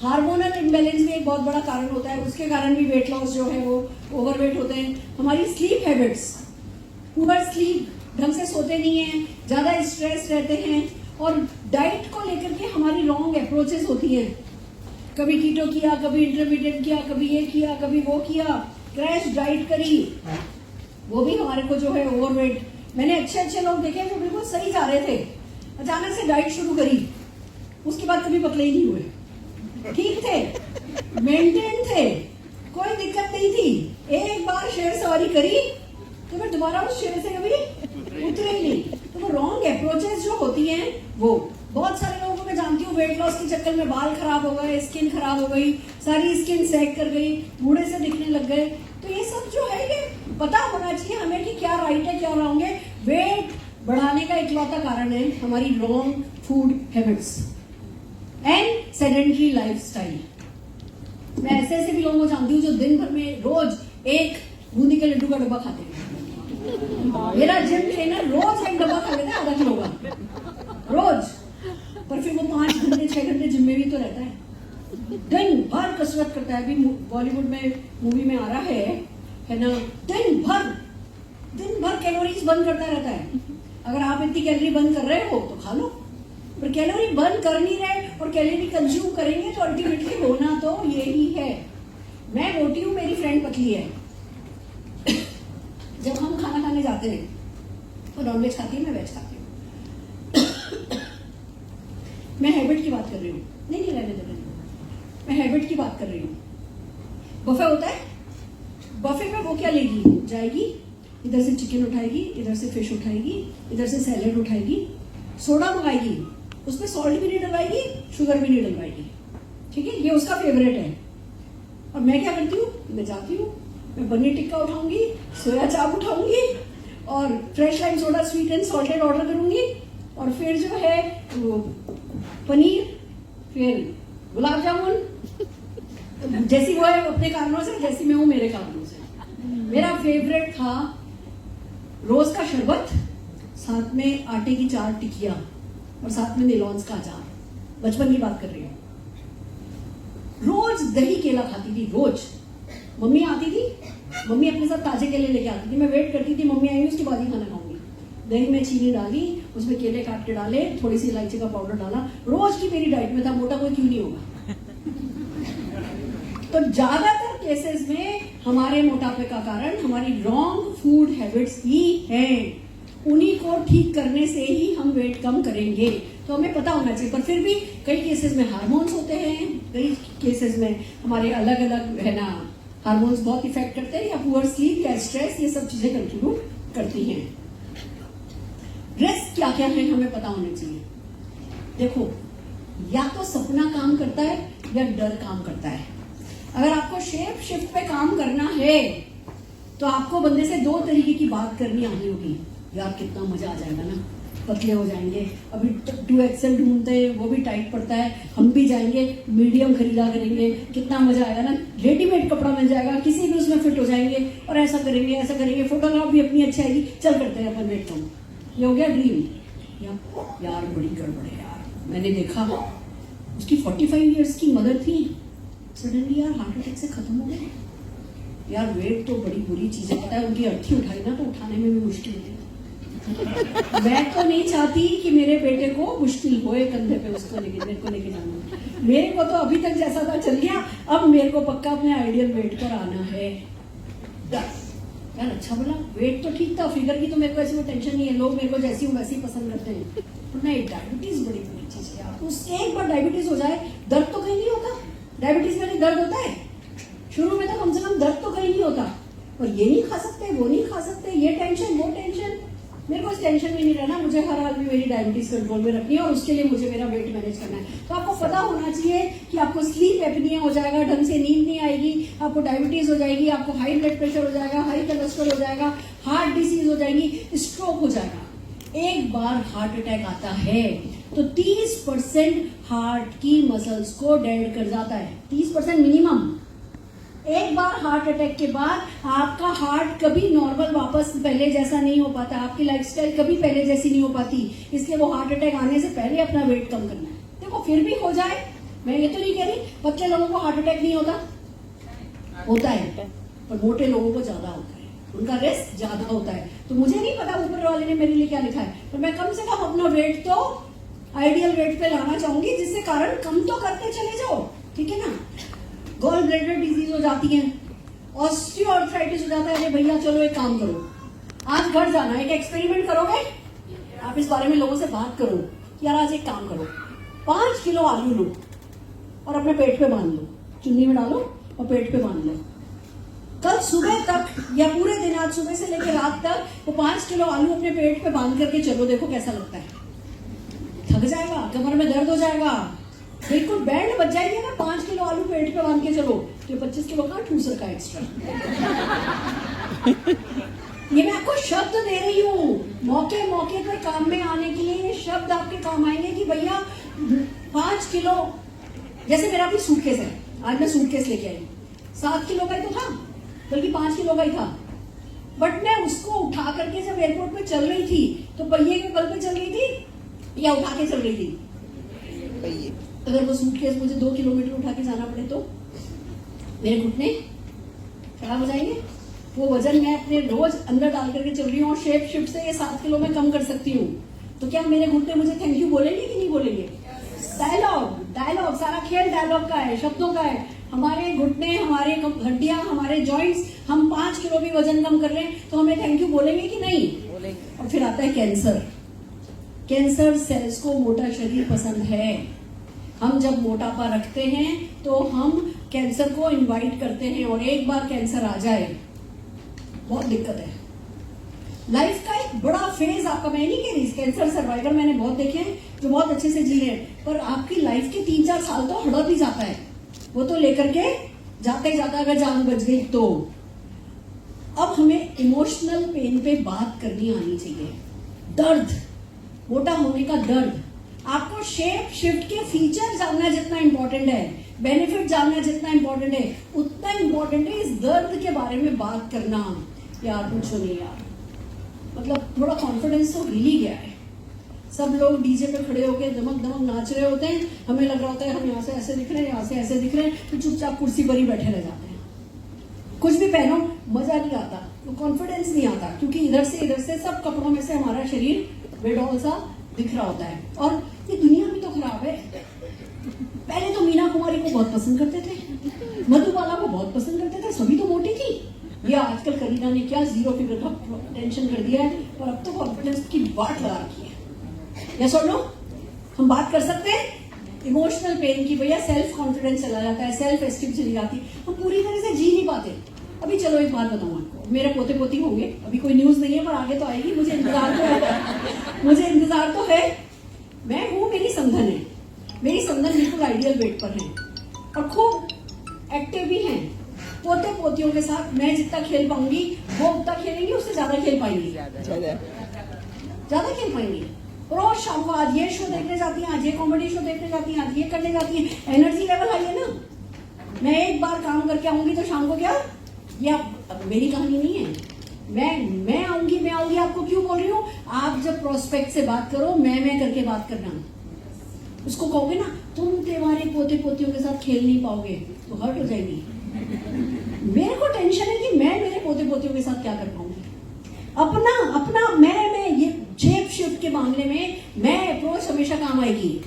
हार्मोनल इम्बैलेंस भी एक बहुत बड़ा कारण होता है, उसके कारण भी वेट लॉस जो है वो ओवरवेट होते हैं। हमारी स्लीप हैबिट्स, पुअर स्लीप, ढंग से सोते नहीं है, ज्यादा स्ट्रेस रहते हैं, और डाइट को लेकर के हमारी रॉन्ग अप्रोचेस होती हैं। कभी कीटो किया, कभी इंटरमीडिएट किया, कभी ये किया, कभी वो किया, क्रैश डाइट करी, वो भी हमारे को जो है ओवरवेट। मैंने अच्छे लोग देखे जो बिल्कुल सही जा रहे थे, अचानक से डाइट शुरू करी, उसके बाद कभी पतले ही नहीं हुए, ठीक थे, मेंटेन थे, कोई दिक्कत नहीं थी। एक बार शेर सवारी करी तो फिर दोबारा उस शेर से कभी उतरे ही नहीं। तो वो रॉन्ग अप्रोचेस जो होती हैं, वो बहुत सारे लोगों को मैं जानती हूँ वेट लॉस के चक्कर में बाल खराब हो गए, स्किन खराब हो गई, सारी स्किन सैग कर गई, बूढ़े से दिखने लग गए। तो ये सब जो है ये पता होना चाहिए हमें कि क्या राइट है क्या रॉन्ग है। वेट बढ़ाने का इकलौता कारण है हमारी wrong food habits and sedentary lifestyle. मैं ऐसे भी लोगों को जानती हूँ जो दिन भर में रोज एक बूंदी के लड्डू का डब्बा खाते हैं। मेरा जिम ट्रेनर रोज एक डब्बा खा लेता है, आधा किलो का रोज, पर फिर वो 5 घंटे 6 घंटे जिम में भी तो रहता है, दिन भर कसरत करता है। अभी बॉलीवुड में मूवी में आ रहा है ना, दिन भर कैलोरीज बर्न करता रहता है। अगर आप इतनी कैलोरी बर्न कर रहे हो तो खा लो, पर कैलोरी बर्न कर नहीं रहे और कैलोरी कंज्यूम करेंगे तो अल्टीमेटली होना तो यही है। मैं मोटी हूं, मेरी फ्रेंड पतली है। जब हम खाना खाने जाते हैं तो नॉनवेज खाती है, मैं वेज खाती हूँ। मैं हैबिट की बात कर रही हूँ, नहीं रहने देना, मैं हैबिट की बात कर रही हूँ। बफे होता है, बफे में वो क्या लेगी, जाएगी इधर से चिकन उठाएगी, इधर से फिश उठाएगी, इधर से सैलेड उठाएगी, सोडा मंगाएगी, उसमें सॉल्ट भी नहीं डलवाएगी, शुगर भी नहीं डलवाएगी, ठीक है, ये उसका फेवरेट है। और मैं क्या करती हूँ, मैं जाती हूँ, मैं पनीर टिक्का उठाऊंगी, सोया चाप उठाऊंगी और fresh lime soda sweet and salted order करूंगी, और फिर जो है वो पनीर, फिर गुलाब जामुन, जैसी वो है अपने कारणों से, जैसी मैं हूँ मेरे कारणों से। मेरा फेवरेट था रोज का शरबत, साथ में आटे की 4 टिकिया और साथ में नीलॉन्स का अचार। बचपन की बात कर रही हूँ। रोज दही केला खाती थी, रोज। मम्मी आती थी, मम्मी अपने साथ ताजे केले लेके आती थी, मैं वेट करती थी मम्मी आएंगी उसके बाद ही खाना खाऊंगी। दही में चीनी डाली, उसमें केले काट के डाले, थोड़ी सी इलायची का पाउडर डाला, रोज की मेरी डाइट में था। मोटा कोई क्यों नहीं होगा। तो ज्यादातर केसेस में हमारे मोटापे का कारण हमारी रॉन्ग फूड हैबिट्स ही हैं। उन्हीं को ठीक करने से ही हम वेट कम करेंगे, तो हमें पता होना चाहिए। पर फिर भी कई केसेस में हार्मोन्स होते हैं, कई केसेस में हमारे अलग अलग है ना हार्मोन्स बहुत इफेक्ट करते हैं, या पुअर स्लीप या स्ट्रेस, ये सब चीजें कंट्रीब्यूट करती हैं। रिस्क क्या क्या है हमें पता होना चाहिए। देखो, या तो सपना काम करता है या डर काम करता है। अगर आपको शेप शिफ्ट पे काम करना है तो आपको बंदे से 2 तरीके की बात करनी आनी होगी। यार कितना मजा आ जाएगा ना, पतले हो जाएंगे, अभी 2XL ढूंढते हैं वो भी टाइट पड़ता है, हम भी जाएंगे मीडियम खरीदा करेंगे, कितना मजा आएगा ना, रेडीमेड कपड़ा मिल जाएगा, किसी भी उसमें फिट हो जाएंगे, और ऐसा करेंगे, फोटोग्राफ भी अपनी अच्छी आएगी, चल करते हैं अपन वेट कम। ये हो गया ड्रीम। यार बड़ी गड़बड़ है यार। मैंने देखा उसकी 45 इयर्स की मदर थी, सडनली यार हार्ट अटैक से खत्म हो गए। यार वेट तो बड़ी बुरी चीज है, पता है, उनकी अर्थी उठाई ना तो उठाने में भी मुश्किल है। मैं तो नहीं चाहती कि मेरे बेटे को मुश्किल होए कंधे पे उसको मेरे को लेके जाना। मेरे को तो अभी तक जैसा था चल गया, अब मेरे को पक्का अपने आइडियल वेट पर आना है। यार अच्छा बोला, वेट तो ठीक था, फिगर की तो मेरे को ऐसी कोई टेंशन नहीं है, लोग मेरे को जैसी हूँ वैसी पसंद करते हैं। तो नहीं, डायबिटीज बड़ी बुरी चीज है यार। उस एक बार डायबिटीज हो जाए, दर्द तो कहीं नहीं होता। डायबिटीज में दर्द होता है शुरू में, तो कम से कम दर्द तो कहीं नहीं होता। और ये नहीं खा सकते, वो नहीं खा सकते, ये टेंशन वो टेंशन। मेरे को इस टेंशन में नहीं रहना, मुझे हर हाल में मेरी डायबिटीज कंट्रोल में रखनी है, और उसके लिए मुझे मेरा वेट मैनेज करना है। तो आपको पता होना चाहिए कि आपको स्लीप एपनिया हो जाएगा, ढंग से नींद नहीं आएगी, आपको डायबिटीज हो जाएगी, आपको हाई ब्लड प्रेशर हो जाएगा, हाई कोलेस्ट्रॉल हो जाएगा, हार्ट डिसीज हो जाएगी, स्ट्रोक हो जाएगा। एक बार हार्ट अटैक आता है तो 30% हार्ट की मसल्स को डेड कर जाता है, 30% मिनिमम। एक बार हार्ट अटैक के बाद आपका हार्ट कभी नॉर्मल वापस पहले जैसा नहीं हो पाता, आपकी लाइफस्टाइल कभी पहले जैसी नहीं हो पाती। इसलिए वो हार्ट अटैक आने से पहले अपना वेट कम करना है। देखो फिर भी हो जाए, मैं ये तो नहीं कह रही पतले लोगों को हार्ट अटैक नहीं होता, होता है, पर मोटे लोगों को ज्यादा होता है, उनका रिस्क ज्यादा होता है। तो मुझे नहीं पता ऊपर वाले ने मेरे लिए क्या लिखा है, पर मैं कम से कम अपना वेट तो आइडियल वेट पे लाना चाहूंगी, जिससे कारण कम तो करते चले जाओ। ठीक है ना, गॉल ब्लैडर डिजीज हो जाती है, ऑस्टियोआर्थराइटिस हो जाता है। अरे भैया चलो एक काम करो, आज घर जाना, एक एक्सपेरिमेंट करोगे, आप इस बारे में लोगों से बात करो कि यार आज एक काम करो, 5 किलो आलू लो और अपने पेट पे बांध लो, चुन्नी में डालो और पेट पे बांध लो। कल सुबह तक या पूरे दिन, आज सुबह से लेकर रात तक वो 5 किलो आलू अपने पेट पे बांध करके चलो, देखो कैसा लगता है। थक जाएगा, कमर में दर्द हो जाएगा, बिल्कुल बैंड बज जाएगी ना। 5 किलो आलू पेट पे बांध के चलो, तो 25 किलो का ठूस रखा एक्स्ट्रा। ये मैं आपको शब्द दे रही हूँ, मौके मौके पर काम में आने के लिए ये शब्द आपके काम आएंगे कि भैया 5 किलो, जैसे मेरा भी सूटकेस है, आज मैं सूटकेस लेके आई, 7 किलो का ही तो था, बल्कि 5 किलो का ही था, बट मैं उसको उठा करके जब एयरपोर्ट पे चल रही थी तो पहिए के बल पे चल रही थी या उठा के चल रही थी? पहिए। अगर वो सूटकेस मुझे 2 किलोमीटर उठा के जाना पड़े तो मेरे घुटने खराब हो जाएंगे। वो वजन मैं अपने रोज अंदर डाल करके चल रही हूँ और शेप शिफ्ट से ये 7 किलो में कम कर सकती हूँ, तो क्या मेरे घुटने मुझे थैंक यू बोलेंगे कि नहीं बोलेंगे? डायलॉग सारा खेल डायलॉग का है, शब्दों का है। हमारे घुटने, हमारे हड्डियां, हमारे जॉइंट्स, हम 5 किलो भी वजन कम कर लें तो हमें थैंक यू बोलेंगे कि नहीं? बोलेंगे। और फिर आता है कैंसर। कैंसर सेल्स को मोटा शरीर पसंद है। हम जब मोटापा रखते हैं तो हम कैंसर को इनवाइट करते हैं, और एक बार कैंसर आ जाए बहुत दिक्कत है। लाइफ का एक बड़ा फेज आपका, मैं नहीं कह रही, कैंसर सर्वाइवर मैंने बहुत देखे हैं जो बहुत अच्छे से जी रहे हैं, पर आपकी लाइफ के 3-4 साल तो हड़प ही जाता है, वो तो लेकर के जाते ही जाता है अगर जान बच गई तो। अब हमें इमोशनल पेन पे बात करनी आनी चाहिए। दर्द, मोटा होने का दर्द, आपको शेप शिफ्ट के फीचर जानना जितना इंपॉर्टेंट है, बेनिफिट जानना जितना इंपॉर्टेंट है, उतना इंपॉर्टेंट है इस दर्द के बारे में बात करना। यार पूछो नहीं यार, मतलब थोड़ा कॉन्फिडेंस तो हिल ही गया है। सब लोग डीजे पे खड़े होकर दमक दमक नाच रहे होते हैं, हमें लग रहा होता है हम यहाँ से ऐसे दिख रहे हैं, यहाँ से ऐसे दिख रहे हैं, तो चुपचाप कुर्सी पर ही बैठे रह जाते हैं। कुछ भी पहनो मजा नहीं आता, तो कॉन्फिडेंस नहीं आता, क्योंकि इधर से सब कपड़ों में से हमारा शरीर बेडॉल सा दिख रहा होता है। और ये दुनिया भी तो खराब है। पहले तो मीना कुमारी को बहुत पसंद करते थे, मधुबाला को बहुत पसंद करते थे, सभी तो मोटी थी। या आजकल करीना ने क्या 0 फिगर का टेंशन कर दिया है, और अब तो कॉन्फिडेंस की बात लगा रखी है। यस और नो? हम बात कर सकते हैं इमोशनल पेन की, भैया सेल्फ कॉन्फिडेंस चला जाता है, सेल्फ एस्टीम चली जाती, हम पूरी तरह से जी नहीं पाते। अभी चलो एक बात बताऊं आपको, मेरे पोते पोती होंगे, अभी कोई न्यूज नहीं है पर आगे तो आएगी, मुझे इंतजार तो है। मैं हूं, मेरी समधन है, मेरी समधन बिल्कुल आइडियल वेट पर है और खूब एक्टिव भी हैं। पोते पोतियों के साथ मैं जितना खेल पाऊंगी वो उतना खेलेंगे, उससे ज्यादा खेल पाएंगे, ज्यादा खेल पाएंगे। रोज शाम को आज ये शो देखने जाती है, आज ये कॉमेडी शो देखने जाती है, आज ये करने जाती है, एनर्जी लेवल हाई है ना। मैं एक बार काम करके आऊंगी तो शाम को क्या, ये अब मेरी कहानी नहीं है, मैं आऊंगी आपको क्यों बोल रही हूँ, आप जब प्रोस्पेक्ट से बात करो मैं करके बात करना। उसको कहोगे ना तुम तुम्हारे पोते पोतियों के साथ खेल नहीं पाओगे तो हर्ट हो जाएगी। मेरे को टेंशन है कि मैं मेरे पोते पोतियों के साथ क्या कर पाऊंगी। अपना मैं ये शेप शिफ्ट के मामले में मैं अप्रोच हमेशा काम आएगी।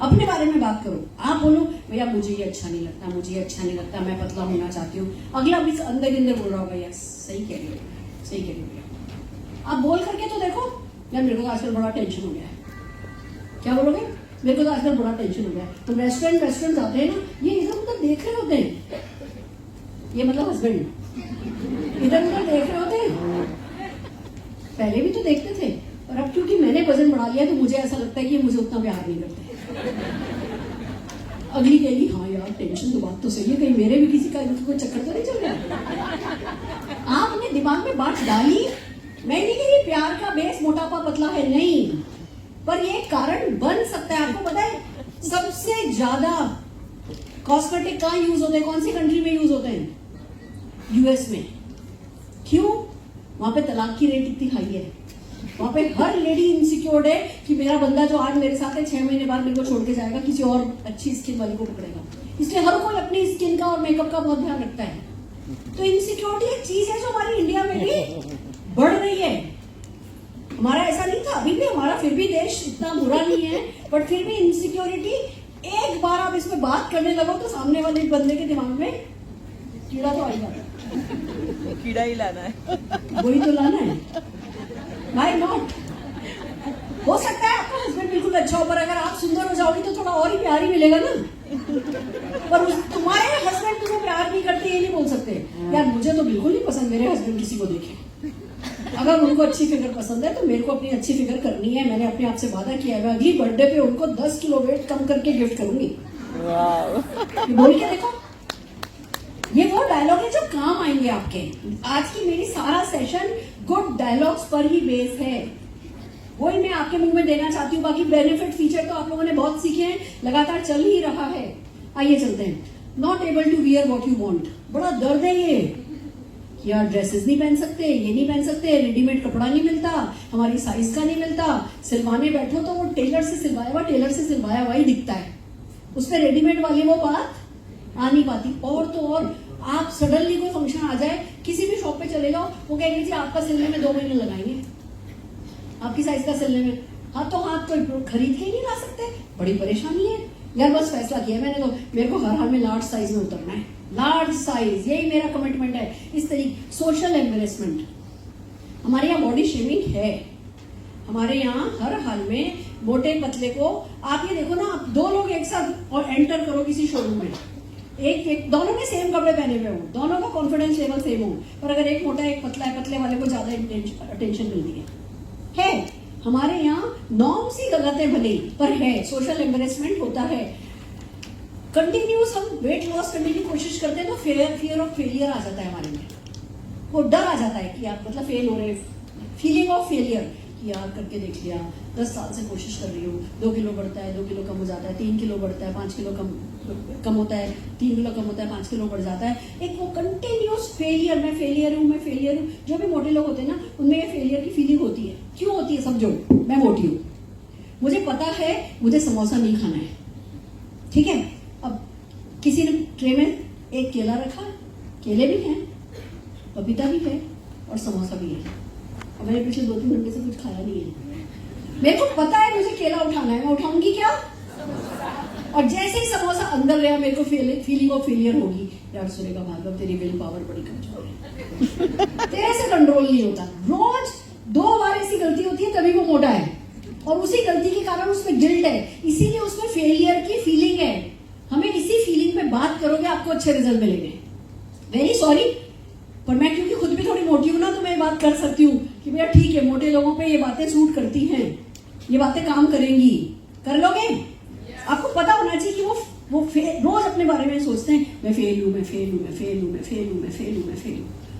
अपने बारे में बात करो, आप बोलो भैया मुझे ये अच्छा नहीं लगता, मुझे ये अच्छा नहीं लगता, मैं पतला होना चाहती हूँ, अगला भी अंदर अंदर बोल रहा होगा यस सही कह रही हो, सही कह रही हो। आप बोल करके तो देखो, यार मेरे को तो आजकल बड़ा टेंशन हो गया है। क्या बोलोगे? मेरे को तो आजकल बड़ा टेंशन हो गया है। तो रेस्टोरेंट जाते हैं ना, ये इधर उधर देख रहे होते हैं, ये मतलब हस्बैंड इधर उधर देख रहे होते हैं। पहले भी तो देखते थे, पर अब क्योंकि मैंने वजन बढ़ा लिया तो मुझे ऐसा लगता है कि मुझे उतना प्यार नहीं करते। अगली कहेगी हाँ यार टेंशन तो बात तो सही है, कहीं मेरे भी किसी का कोई चक्कर तो नहीं चल रहा। आपने दिमाग में बात डाली, मैं नहीं कह रही प्यार का बेस मोटापा पतला है, नहीं, पर ये कारण बन सकता है। आपको पता है सबसे ज्यादा कॉस्मेटिक कहाँ यूज होते हैं, कौन सी कंट्री में यूज होते हैं? यूएस में। क्यों? वहां पे तलाक की रेट इतनी हाई है, वहां पे हर लेडी इनसिक्योर्ड है कि मेरा बंदा जो आज मेरे साथ है 6 महीने बाद मेरे को छोड़ के जाएगा, किसी और अच्छी स्किन वाली को पकड़ेगा। इसलिए हर कोई अपनी स्किन का और मेकअप का बहुत ध्यान रखता है। तो इनसिक्योरिटी एक चीज है जो हमारी इंडिया में भी बढ़ रही है। हमारा ऐसा नहीं था, अभी भी हमारा फिर भी देश इतना बुरा नहीं है, बट फिर भी इनसिक्योरिटी एक बार आप इसमें बात करने लगो तो सामने वाले बंदे के दिमाग में कीड़ा तो आएगा, कीड़ा ही लाना है. वही तो लाना है. Why not? हो सकता है आपका हस्बैंड बिल्कुल अच्छा हो, पर अगर आप सुंदर हो जाओगी तो थोड़ा और ही प्यार ही मिलेगा ना. पर तुम्हारे हस्बैंड तुम्हें प्यार नहीं करते ये नहीं बोल सकते यार मुझे तो बिल्कुल नहीं पसंद मेरे हस्बैंड किसी को देखे. अगर उनको अच्छी फिगर पसंद है तो मेरे को अपनी अच्छी फिगर करनी है. मैंने अपने आप से वादा किया है अगली बर्थडे पे उनको 10 किलो वेट कम करके गिफ्ट करूंगी. बोल के देखो, ये वो डायलॉग है जो काम आएंगे आपके. आज की मेरी सारा सेशन गुड डायलॉग्स पर ही बेस है, वही मैं आपके मुंह में देना चाहती हूँ. बाकी बेनिफिट फीचर तो आप लोगों ने बहुत सीखे हैं, लगातार चल ही रहा है. आइए चलते हैं. Not able to wear what you want. बड़ा दर्द है ये कि यार ड्रेसेस नहीं पहन सकते, ये नहीं पहन सकते, रेडीमेड कपड़ा नहीं मिलता, हमारी साइज का नहीं मिलता. सिलवाने बैठो तो वो टेलर से सिलवाया हुआ ही दिखता है, उस पर रेडीमेड वाली वो बात आ नहीं पाती. और तो और आप सडनली कोई फंक्शन आ जाए, किसी भी शॉप पे चले जाओ, वो कहेंगे जी आपका सिलने में 2 महीने लगाएंगे, आपकी साइज का सिलने में. हाथों हाथ तो खरीद के ही नहीं ला सकते, बड़ी परेशानी है यार. बस फैसला किया मैंने तो, मेरे को हर हाल में लार्ज साइज में उतरना है. लार्ज साइज, यही मेरा कमिटमेंट है. इस तरीके सोशल एम्बेरसमेंट, हमारे यहाँ बॉडी शेमिंग है. हमारे यहाँ हर हाल में मोटे पतले को, आप ये देखो ना, आप 2 लोग एक साथ और एंटर करो किसी शोरूम में, एक दोनों ने सेम कपड़े पहने हुए हो, दोनों का कॉन्फिडेंस लेवल सेम हो, पर अगर एक मोटा एक पतला है, पतले वाले को ज्यादा अटेंशन मिलती है. हमारे यहाँ नॉर्म्स ही गलत है भले, पर है सोशल एम्बेरसमेंट होता है. कंटिन्यूस हम वेट लॉस करने की कोशिश करते हैं तो फियर ऑफ फेलियर आ जाता है हमारे में. वो डर आ जाता है कि आप मतलब फेल हो रहे, फीलिंग ऑफ फेलियर कि यार करके देख लिया, 10 साल से कोशिश कर रही हूँ, 2 किलो बढ़ता है, 2 किलो कम हो जाता है, 3 किलो बढ़ता है, 5 किलो कम होता है, 3 किलो कम होता है, 5 किलो बढ़ जाता है. एक वो कंटिन्यूस फेलियर, मैं फेलियर हूँ. जो भी मोटे लोग होते हैं ना, उनमें ये फेलियर की फीलिंग होती है. क्यों होती है समझो. मैं मोटी हूँ, मुझे पता है मुझे समोसा नहीं खाना है, ठीक है. अब किसी ने ट्रे में एक केला रखा, केले भी हैं, पपीता भी है और समोसा भी है. और मैंने पिछले 2-3 घंटे से कुछ खाया नहीं है. मेरे को पता है मुझे केला उठाना है, मैं उठाऊंगी क्या, और जैसे ही समोसा अंदर गया मेरे को फीलिंग ऑफ फेलियर होगी. यार सुरेखा भार्गव तेरी विल पावर बड़ी कमजोर है, तेरे से कंट्रोल नहीं होता. रोज 2 बार ऐसी गलती होती है तभी वो मोटा है, और उसी गलती के कारण उसमें गिल्ट है, इसीलिए उसमें फेलियर की फीलिंग है. हमें इसी फीलिंग पे बात करोगे आपको अच्छे रिजल्ट मिलेंगे. वेरी सॉरी, पर मैं क्योंकि खुद भी थोड़ी मोटी हूं ना, तो मैं ये बात कर सकती हूँ कि भैया ठीक है, मोटे लोगों पे ये बातें सूट करती हैं, ये बातें काम करेंगी. कर लोगे? आपको पता होना चाहिए कि वो रोज अपने बारे में सोचते हैं, मैं फेल हूँ.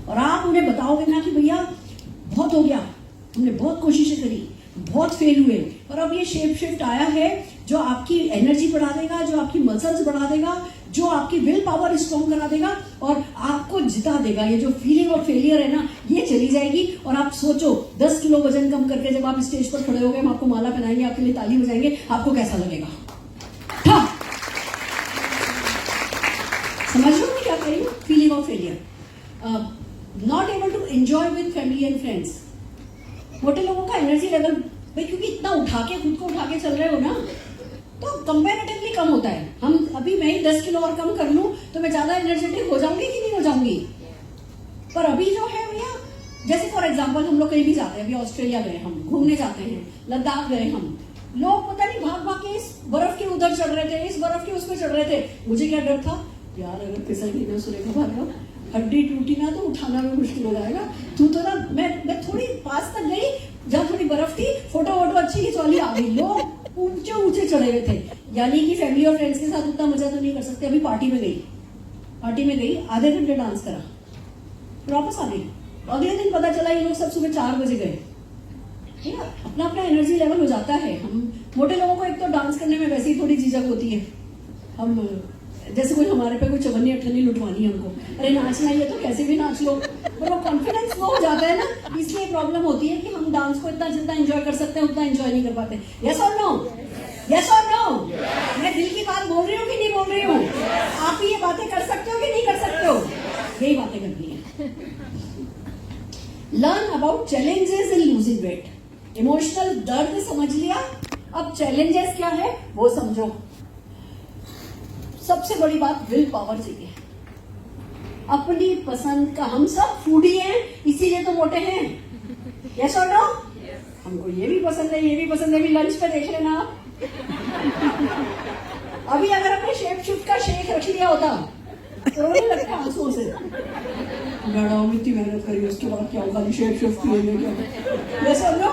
और आप उन्हें बताओगे ना कि भैया बहुत हो गया, हमने बहुत कोशिशें करी, बहुत फेल हुए, पर अब ये शेप शिफ्ट आया है जो आपकी एनर्जी बढ़ा देगा, जो आपकी मसल्स बढ़ा देगा, जो आपकी विल पावर स्ट्रॉन्ग करा देगा और आपको जिता देगा. ये जो फीलिंग ऑफ फेलियर है ना, ये चली जाएगी. और आप सोचो 10 किलो वजन कम करके जब आप स्टेज पर खड़े होगे, हम आपको माला पहनाएंगे, आपके लिए ताली बजाएंगे, आपको कैसा लगेगा. समझ लो मैं क्या कह रही हूँ. Feeling of failure, not able to enjoy with family and friends. मोटे लोगों का एनर्जी लेवल भाई, क्योंकि इतना उठा के खुद को उठा के चल रहे हो ना, तो कंपैरेटिवली कम होता है. हम अभी मैं ही 10 किलो और कम कर लूं तो मैं ज्यादा एनर्जेटिक हो जाऊंगी कि नहीं हो जाऊंगी. पर अभी जो है भैया, जैसे फॉर एग्जांपल हम लोग कहीं भी जाते हैं, अभी ऑस्ट्रेलिया गए, हम घूमने जाते हैं, लद्दाख गए, हम लोग पता नहीं भाग भाग के इस बर्फ के उधर चढ़ रहे थे, इस बर्फ के उसमें चढ़ रहे थे. मुझे क्या डर था यार, अगर फिसल गई ना सुरेखा भार्गव, हड्डी टूटी ना तो उठाना भी मुश्किल हो जाएगा. तू तो ना, मैं थोड़ी पास तक गई जहाँ थोड़ी बर्फ थी, फोटो वोटो अच्छी खिंचवाली आ गई. लोग ऊंचे चढ़े हुए थे. यानी कि फैमिली और फ्रेंड्स के साथ उतना मजा तो नहीं कर सकते. अभी पार्टी में गई, आधे घंटे डांस करा, वापस आ गई. अगले दिन पता चला ये लोग सब सुबह 4 बजे गए. अपना अपना एनर्जी लेवल हो जाता है. हम मोटे लोगों को एक तो डांस करने में वैसे ही थोड़ी झिझक होती है. हम जैसे कोई हमारे पे कोई चवन्नी अठन्नी लुटवानी है हमको, अरे नाचना ही है तो कैसे भी नाच लो, पर वो कॉन्फिडेंस लो हो जाता है ना, इसलिए प्रॉब्लम होती है कि हम डांस को इतना जितना एंजॉय कर सकते हैं उतना एंजॉय नहीं कर पाते. यस और नो? यस और नो? मैं दिल की बात बोल रही हूँ कि नहीं बोल रही हूँ? आप ही ये बातें कर सकते हो कि नहीं कर सकते हो? यही बातें करनी है. Learn about challenges in losing weight. Emotional दर्द समझ लिया, अब चैलेंजेस क्या है वो समझो. सबसे बड़ी बात विल पावर चाहिए, अपनी पसंद का। हम सब फूडी हैं, इसीलिए तो मोटे हैं। यस और नो? हमको ये भी पसंद है, ये भी पसंद है। अभी लंच पे देख लेना आप। अभी अगर हमने शेप शिफ्ट का शेक रख लिया होता तो रोने लगता आंसुओं से। मैडम इतनी मेहनत करी, उसके बाद क्या होगा? शेप शिफ्ट किए क्या? यस और नो?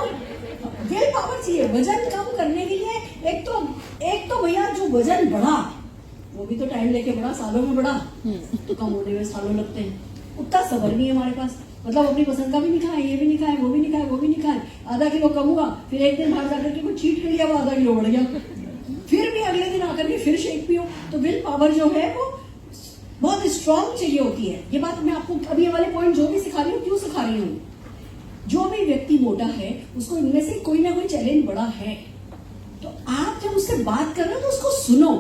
विल पावर चाहिए वजन कम करने के लिए। एक तो भैया जो वजन बढ़ा वो भी तो टाइम लेके बढ़ा, सालों में बढ़ा, तो कम होने में सालों लगते हैं। उतना सबर नहीं है हमारे पास, मतलब अपनी पसंद का भी नहीं खाए, ये भी नहीं खाए, वो भी नहीं खाए, वो भी नहीं खाए। आधा किलो कम हुआ, फिर एक दिन बाहर जाकर के कुछ चीट कर लिया, वो आधा किलो बढ़ गया, फिर भी अगले दिन आकर के फिर शेक पियो। तो विल पावर जो है वो बहुत स्ट्रांग चाहिए होती है। ये बात मैं आपको अभी ये वाले पॉइंट जो भी सिखा रही हूँ, क्यों सिखा रही हूँ? जो भी व्यक्ति मोटा है उसको इनमें से कोई ना कोई चैलेंज बड़ा है, तो आप जब उससे बात कर रहे हो तो उसको सुनो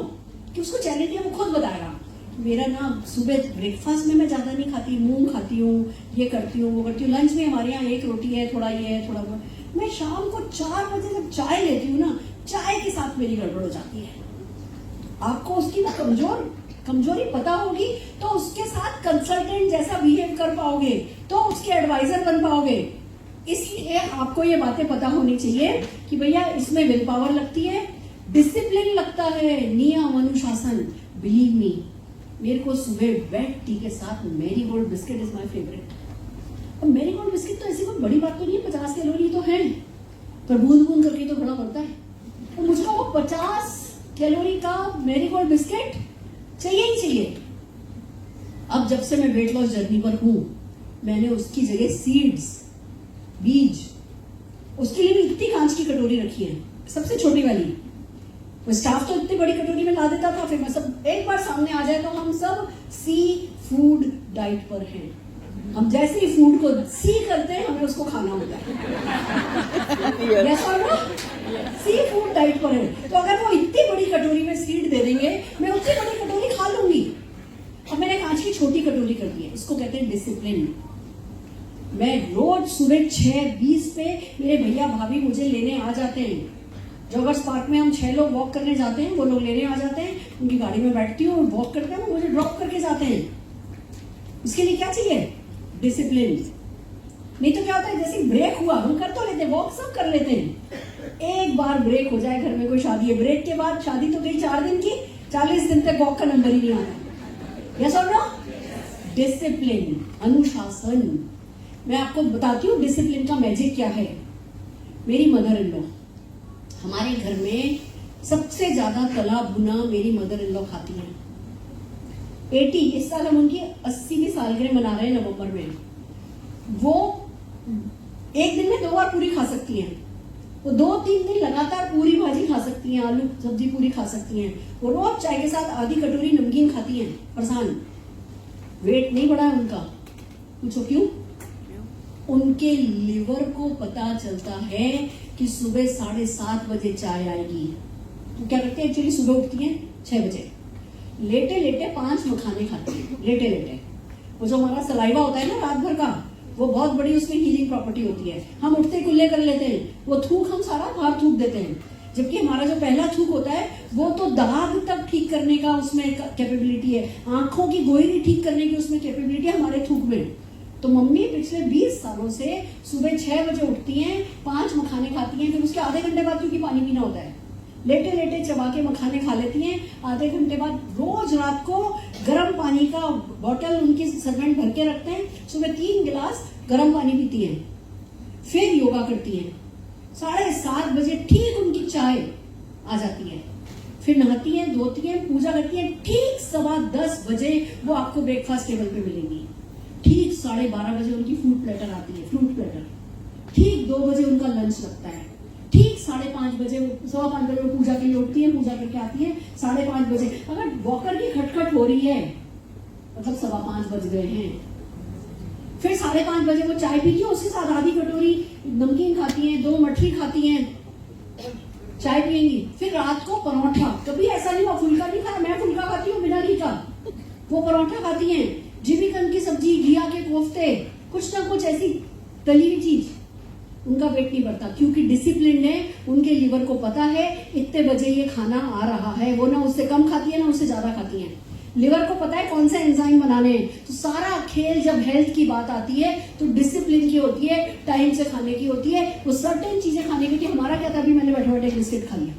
कि उसको चैलेंज है। वो खुद बताएगा, मेरा ना सुबह ब्रेकफास्ट में मैं ज्यादा नहीं खाती, मूंग खाती हूँ, ये करती हूँ, वो करती हूँ। लंच में हमारे यहाँ एक रोटी है, थोड़ा ये है, थोड़ा वो। मैं शाम को 4 बजे जब चाय लेती हूँ ना, चाय के साथ मेरी गड़बड़ हो जाती है। आपको उसकी ना कमजोरी पता होगी तो उसके साथ कंसल्टेंट जैसा बिहेव कर पाओगे, तो उसके एडवाइजर बन पाओगे। इसलिए आपको ये बातें पता होनी चाहिए कि भैया इसमें विल पावर लगती है, डिसिप्लिन लगता है, नियम अनुशासन। बिलीव मी, मेरे को सुबह वेट टी के साथ Marie Gold biscuit is my favourite. अब मैरी गोल्ड बिस्किट तो ऐसी कोई बड़ी बात तो नहीं है, 50 कैलोरी तो है, पर बूंद बूंद करके तो बड़ा पड़ता है। तो मुझको वो 50 कैलोरी का मैरी गोल्ड बिस्किट चाहिए ही चाहिए। अब जब से मैं वेट लॉस जर्नी पर हूं, मैंने उसकी जगह सीड्स, बीज, उसके लिए भी इतनी कांच की कटोरी रखी है, सबसे छोटी वाली। वो स्टाफ तो इतनी बड़ी कटोरी में ला देता था, फिर मैं सब एक बार सामने आ जाए तो हम सब सी फूड डाइट पर हैं। हम जैसे ही फूड को सी करते हैं, हमें उसको खाना होता है। यस और नो? सी फूड डाइट पर है। तो अगर वो इतनी बड़ी कटोरी में सीड दे देंगे, मैं उतनी बड़ी कटोरी खा लूंगी। अब मैंने कांच की छोटी कटोरी कर दी है, इसको कहते हैं डिसिप्लिन। मैं रोज सुबह 6:20 पे मेरे भैया भाभी मुझे लेने आ जाते हैं। जॉगर्स पार्क में हम 6 लोग वॉक करने जाते हैं, वो लोग लेने आ जाते हैं, उनकी गाड़ी में बैठती हूँ, वॉक करते हैं, मुझे ड्रॉप करके जाते हैं। इसके लिए क्या चाहिए? डिसिप्लिन। नहीं तो क्या होता है, जैसे ब्रेक हुआ हम कर तो लेते हैं, वॉक सब कर लेते हैं। एक बार ब्रेक हो जाए, घर में कोई शादी है, ब्रेक के बाद शादी तो गई 4 दिन की, 40 दिन तक वॉक का नंबर ही नहीं आया। यस और नो? डिसिप्लिन, अनुशासन। मैं आपको बताती हूँ डिसिप्लिन का मैजिक क्या है। मेरी मदर इन लॉ, हमारे घर में सबसे ज्यादा तला भुना मेरी मदर इन लॉ खाती हैं। 80 इस साल हम उनकी 80वीं सालगिरह मना रहे हैं नवंबर में। वो एक दिन में 2 बार पूरी खा सकती हैं, वो 2-3 दिन लगातार पूरी भाजी खा सकती हैं, आलू सब्जी पूरी खा सकती हैं। वो रोज चाय के साथ आधी कटोरी नमकीन खाती हैं। परेशान, वेट नहीं बढ़ा है उनका। पूछो क्यों? उनके लिवर को पता चलता है कि सुबह 7:30 बजे चाय आएगी, तो क्या करते हैं? एक्चुअली सुबह उठती हैं 6 बजे, लेटे लेटे 5 मखाने खाती हैं। लेटे लेटे वो जो हमारा सलाइवा होता है ना रात भर का, वो बहुत बड़ी उसमें हीलिंग प्रॉपर्टी होती है। हम उठते कुल्ले कर लेते हैं, वो थूक हम सारा बाहर थूक देते हैं। जबकि हमारा जो पहला थूक होता है वो तो दाग तक ठीक करने का उसमें कैपेबिलिटी है, आंखों की गोइरी ठीक करने की उसमें कैपेबिलिटी है हमारे थूक में। तो मम्मी पिछले 20 सालों से सुबह 6 बजे उठती हैं, 5 मखाने खाती हैं, फिर उसके आधे घंटे बाद क्योंकि पानी पीना होता है, लेटे लेटे चबा के मखाने खा लेती हैं। आधे घंटे बाद रोज रात को गर्म पानी का बॉटल उनकी सर्वेंट भर के रखते हैं, सुबह 3 गिलास गर्म पानी पीती हैं, फिर योगा करती हैं। 7:30 बजे ठीक उनकी चाय आ जाती है, फिर नहाती हैं, धोती हैं, पूजा करती हैं। ठीक 10:15 बजे वो आपको ब्रेकफास्ट टेबल पे मिलेंगी। ठीक 12:30 बजे उनकी फ्रूट प्लेटर आती है, फ्रूट प्लेटर। ठीक 2 बजे उनका लंच लगता है। ठीक 5:30 बजे, 5:15 बजे वो पूजा के लिए उठती है, पूजा करके आती है। 5:30 बजे अगर वॉकर की खटखट हो रही है मतलब 5:15 बज गए हैं। फिर 5:30 बजे वो चाय पीती है, उसके साथ आधी कटोरी नमकीन खाती हैं, 2 मठरी खाती हैं, चाय पियेंगी। फिर रात को परोठा, कभी ऐसा नहीं हुआ फुल्का नहीं खाया, मैं फुल्का खाती हूँ बिना घी का, वो परोठा खाती हैं। जिमीकन की सब्जी, घिया के कोफ्ते, कुछ ना कुछ ऐसी तली हुई चीज। उनका वेट नहीं बढ़ता, क्योंकि डिसिप्लिन है, उनके लीवर को पता है इतने बजे ये खाना आ रहा है। वो ना उससे कम खाती है ना उससे ज्यादा खाती है। लिवर को पता है कौन से एंजाइम बनाने हैं। तो सारा खेल जब हेल्थ की बात आती है तो डिसिप्लिन की होती है, टाइम से खाने की होती है, वो सर्टेन चीजें खाने की। हमारा क्या था, अभी मैंने बैठे बैठे बिस्किट खा लिया,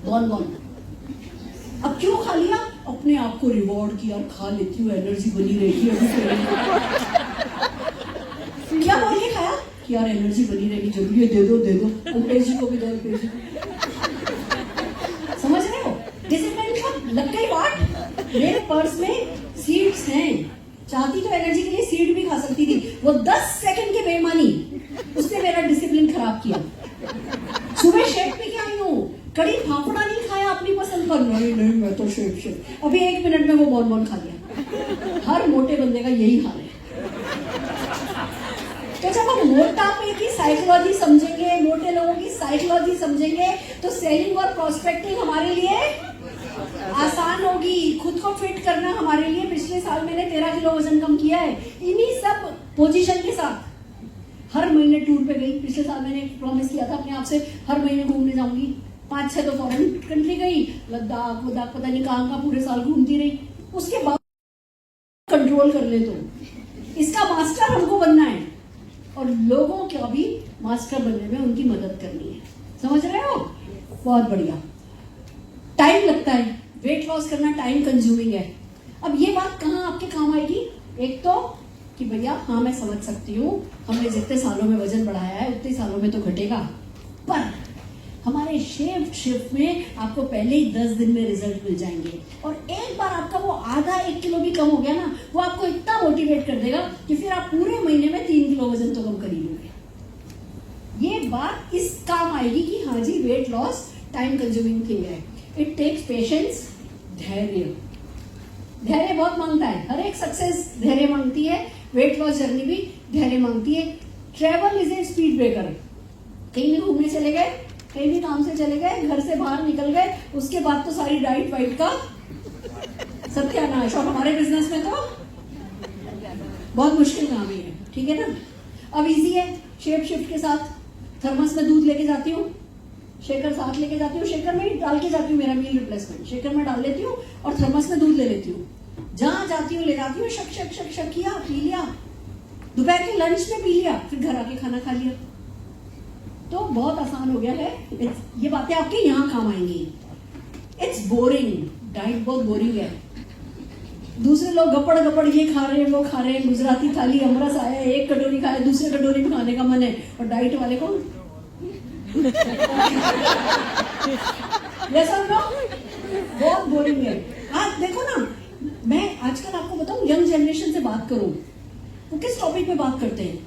बॉन। अब क्यों खा लिया? अपने आप को रिवॉर्ड किया, खा लेती हूँ, एनर्जी बनी रहेगी। क्या बोल के खाया कि यार एनर्जी बनी रहेगी, जरूरी है, दे दो। अल्पेश जी को भी दो, अल्पेश जी। समझ रहे हो? डिसिप्लिन का लग गई बात। मेरे पर्स में सीड्स हैं, चाहती तो एनर्जी के लिए सीड भी खा सकती थी। वो 10 सेकंड की बेईमानी, उसने मेरा डिसिप्लिन खराब किया। सुबह शेक पी के आई हूँ, कड़ी फाफड़ा नहीं खाया अपनी पसंद पर। नहीं मैं तो शेक। अभी 1 मिनट में वो बॉन खा लिया। हर मोटे बंदे का यही हाल है। तो जब हम मोटापे की साइकोलॉजी समझेंगे, मोटे लोगों की साइकोलॉजी समझेंगे, तो सेलिंग और प्रोस्पेक्टिंग हमारे लिए आसान होगी। खुद को फिट करना हमारे लिए, पिछले साल मैंने 13 किलो वजन कम किया है इन्हीं सब पोजीशन के साथ। हर महीने टूर पे गई। पिछले साल मैंने प्रॉमिस किया था अपने आप से, हर महीने घूमने जाऊंगी। 5-6 तो फॉरेन कंट्री गई, लद्दाख पता नहीं कहाँ पूरे साल घूमती रही। उसके बाद कंट्रोल कर ले। तो इसका मास्टर हमको बनना है और लोगों का भी मास्टर बनने में उनकी मदद करनी है। समझ रहे हो? बहुत बढ़िया। टाइम लगता है, वेट लॉस करना टाइम कंज्यूमिंग है। अब ये बात कहाँ आपके काम आएगी? एक तो कि भैया हाँ मैं समझ सकती हूँ, हमने जितने सालों में वजन बढ़ाया है उतने सालों में तो घटेगा, पर हमारे शिफ्ट में आपको पहले ही 10 दिन में रिजल्ट मिल जाएंगे। और एक बार आपका वो आधा 1 किलो भी कम हो गया ना, वो आपको इतना मोटिवेट कर देगा कि फिर आप पूरे महीने में 3 किलो वजन तो कम कर ही लोगे। ये बात इस काम आएगी कि हाँ जी weight loss time consuming thing है। इट टेक्स पेशेंस, धैर्य बहुत मांगता है। हर एक सक्सेस धैर्य मांगती है, वेट लॉस जर्नी भी धैर्य मांगती है। Travel is a speed breaker. कहीं भी घूमने चले गए, कहीं भी काम से चले गए, घर से बाहर निकल गए, उसके बाद तो सारी डाइट वाइट का सत्यानाश। और हमारे बिजनेस में तो बहुत मुश्किल काम ही है, ठीक है ना। अब इजी है, शेप शिफ्ट के साथ थर्मस में दूध लेके जाती हूँ, शेकर साथ लेके जाती हूँ, शेकर में डाल के जाती हूँ, मेरा मील रिप्लेसमेंट शेकर में डाल लेती हूँ और थर्मस में दूध ले लेती हूँ। जहां जाती हूँ ले जाती हूँ, शक शक शक शक किया, पी लिया, दोपहर के लंच में पी लिया, फिर घर आके खाना खा लिया। तो बहुत आसान हो गया है। ये बातें आपके यहाँ काम आएंगी। इट्स बोरिंग, डाइट बहुत बोरिंग है। दूसरे लोग गपड़ ये खा रहे हैं वो खा रहे हैं, गुजराती थाली अमरस आया, 1 कटोरी खाया, दूसरे कटोरी में खाने का मन है, और डाइट वाले को बहुत बोरिंग है। आज देखो ना, मैं आजकल आपको बताऊं, यंग जनरेशन से बात करूं, वो किस टॉपिक पे बात करते हैं?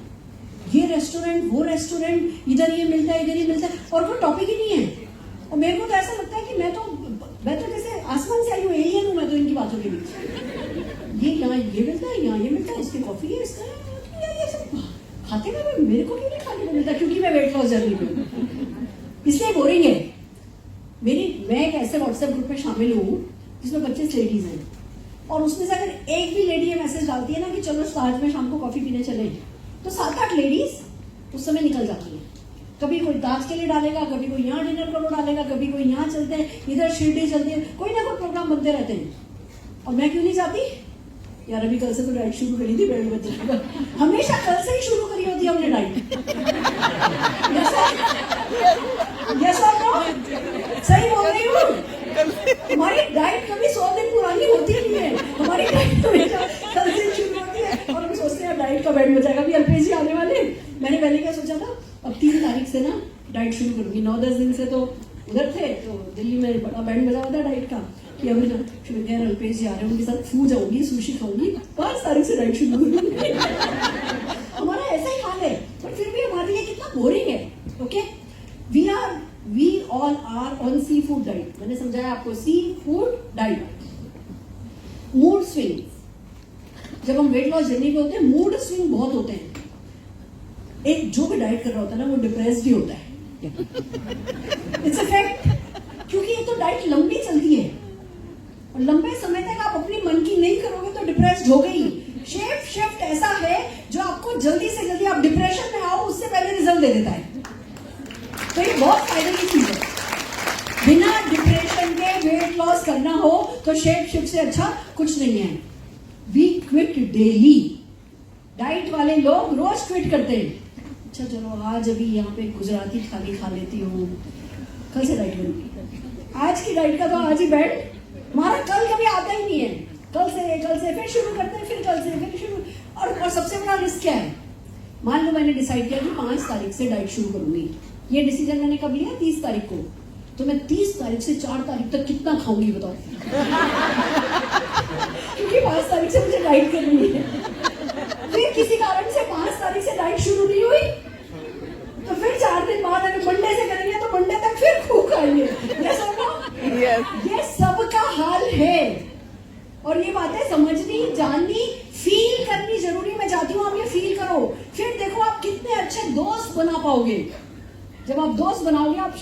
ये रेस्टोरेंट, वो रेस्टोरेंट, इधर ये मिलता है, इधर ये मिलता है, और कोई टॉपिक ही नहीं है। और मेरे को तो ऐसा लगता है कि मैं तो जैसे आसमान से आई हूँ, एलियन हूँ मैं तो इनकी बातों के बीच। ये यहाँ ये मिलता है, यहाँ ये मिलता है, इसकी कॉफी है, इसका ये सब खाते हैं, मेरे को क्यों नहीं खाने को मिलता? क्योंकि मैं वेट लॉस जर्नी पे हूँ, इसलिए बोरिंग है। मैं एक ऐसे व्हाट्सएप ग्रुप में शामिल हूँ जिसमें 25 लेडीज हैं, और उसमें से अगर एक भी लेडी ये मैसेज डालती है ना कि चलो साथ में शाम को कॉफी पीने चले, तो 7-8 लेडीज उस समय निकल जाती है। कभी कोई दाज के लिए डालेगा, कभी कोई यहाँ डिनर करो डालेगा, कभी कोई यहाँ चलते हैं, इधर शिरडी चलते हैं, कोई ना कोई प्रोग्राम बनते रहते हैं। और मैं क्यों नहीं जाती यार? अभी कल से तो डाइट शुरू करी थी, बैठ बच्चे हमेशा कल से ही शुरू करी होती है हमने डाइट। सही बोल रही हूँ। हमारी डाइट कभी 100 दिन पुरानी होती नहीं है, हमारी डाइट हमेशा कल से शुरू होती है। और हम सोचते हैं डाइट का बैंड बजाएगा, अभी अल्पेश जी आने वाले। मैंने पहले क्या सोचा था, अब 3 तारीख से ना डाइट शुरू करूंगी। 9-10 दिन से तो उधर थे, तो दिल्ली में बड़ा बैंड बजा हुआ था डाइट का कि अभी ना शुगर अल्पेश जी आ रहे हैं, उनके साथ फू जाऊंगी, सुशी खाऊंगी, 5 तारीख से डाइट शुरू करूंगी। हमारा ऐसा ही हाल है, पर फिर भी हमारे लिए कितना बोरिंग है। Okay, we all are on sea food diet. मैंने समझाया आपको, sea food diet. Mood swing, जब हम वेट लॉस जर्नी पे होते हैं, मूड स्विंग बहुत होते हैं। एक जो भी डाइट कर रहा होता है ना, वो डिप्रेस्ड भी होता है। इट्स अ फैक्ट, क्योंकि ये तो डाइट लंबी चलती है और लंबे समय तक आप अपनी मन की नहीं करोगे तो डिप्रेस्ड हो गई। शेप शिफ्ट ऐसा है जो आपको जल्दी से जल्दी आप डिप्रेशन में आओ उससे पहले रिजल्ट दे देता है। तो ये बहुत फायदे की चीज है। बिना डिप्रेशन के वेट लॉस करना हो तो शेप शिफ्ट से अच्छा कुछ नहीं है। We quit daily. डाइट वाले लोग रोज क्विट करते हैं। अच्छा चलो आज अभी यहाँ पे गुजराती थाली खा लेती हूँ, कल से डाइट करूंगी। आज की डाइट का तो आज ही बैठ, हमारा कल कभी आता ही नहीं है। कल से फिर शुरू करते हैं, फिर कल से फिर शुरू। और सबसे बड़ा रिस्क क्या है? मान लो मैंने डिसाइड किया कि 5 तारीख से डाइट शुरू करूंगी। ये डिसीजन मैंने कब लिया? 30 तारीख को। तो मैं 30 तारीख से 4 तारीख तक कितना खाऊंगी बताओ? क्योंकि 5 तारीख से मुझे डाइट करनी है। फिर किसी कारण से 5 तारीख से डाइट शुरू नहीं हुई, तो फिर 4 दिन बाद अगर मंडे से करेंगे तो मंडे तक फिर खूब खाएंगे। ये सबका हाल है। और ये बातें समझनी, जाननी, फील करनी जरूरी। मैं चाहती हूँ आप ये फील करो, फिर देखो आप कितने अच्छे दोस्त बना पाओगे। जब आप दोस्त बनाओगे आप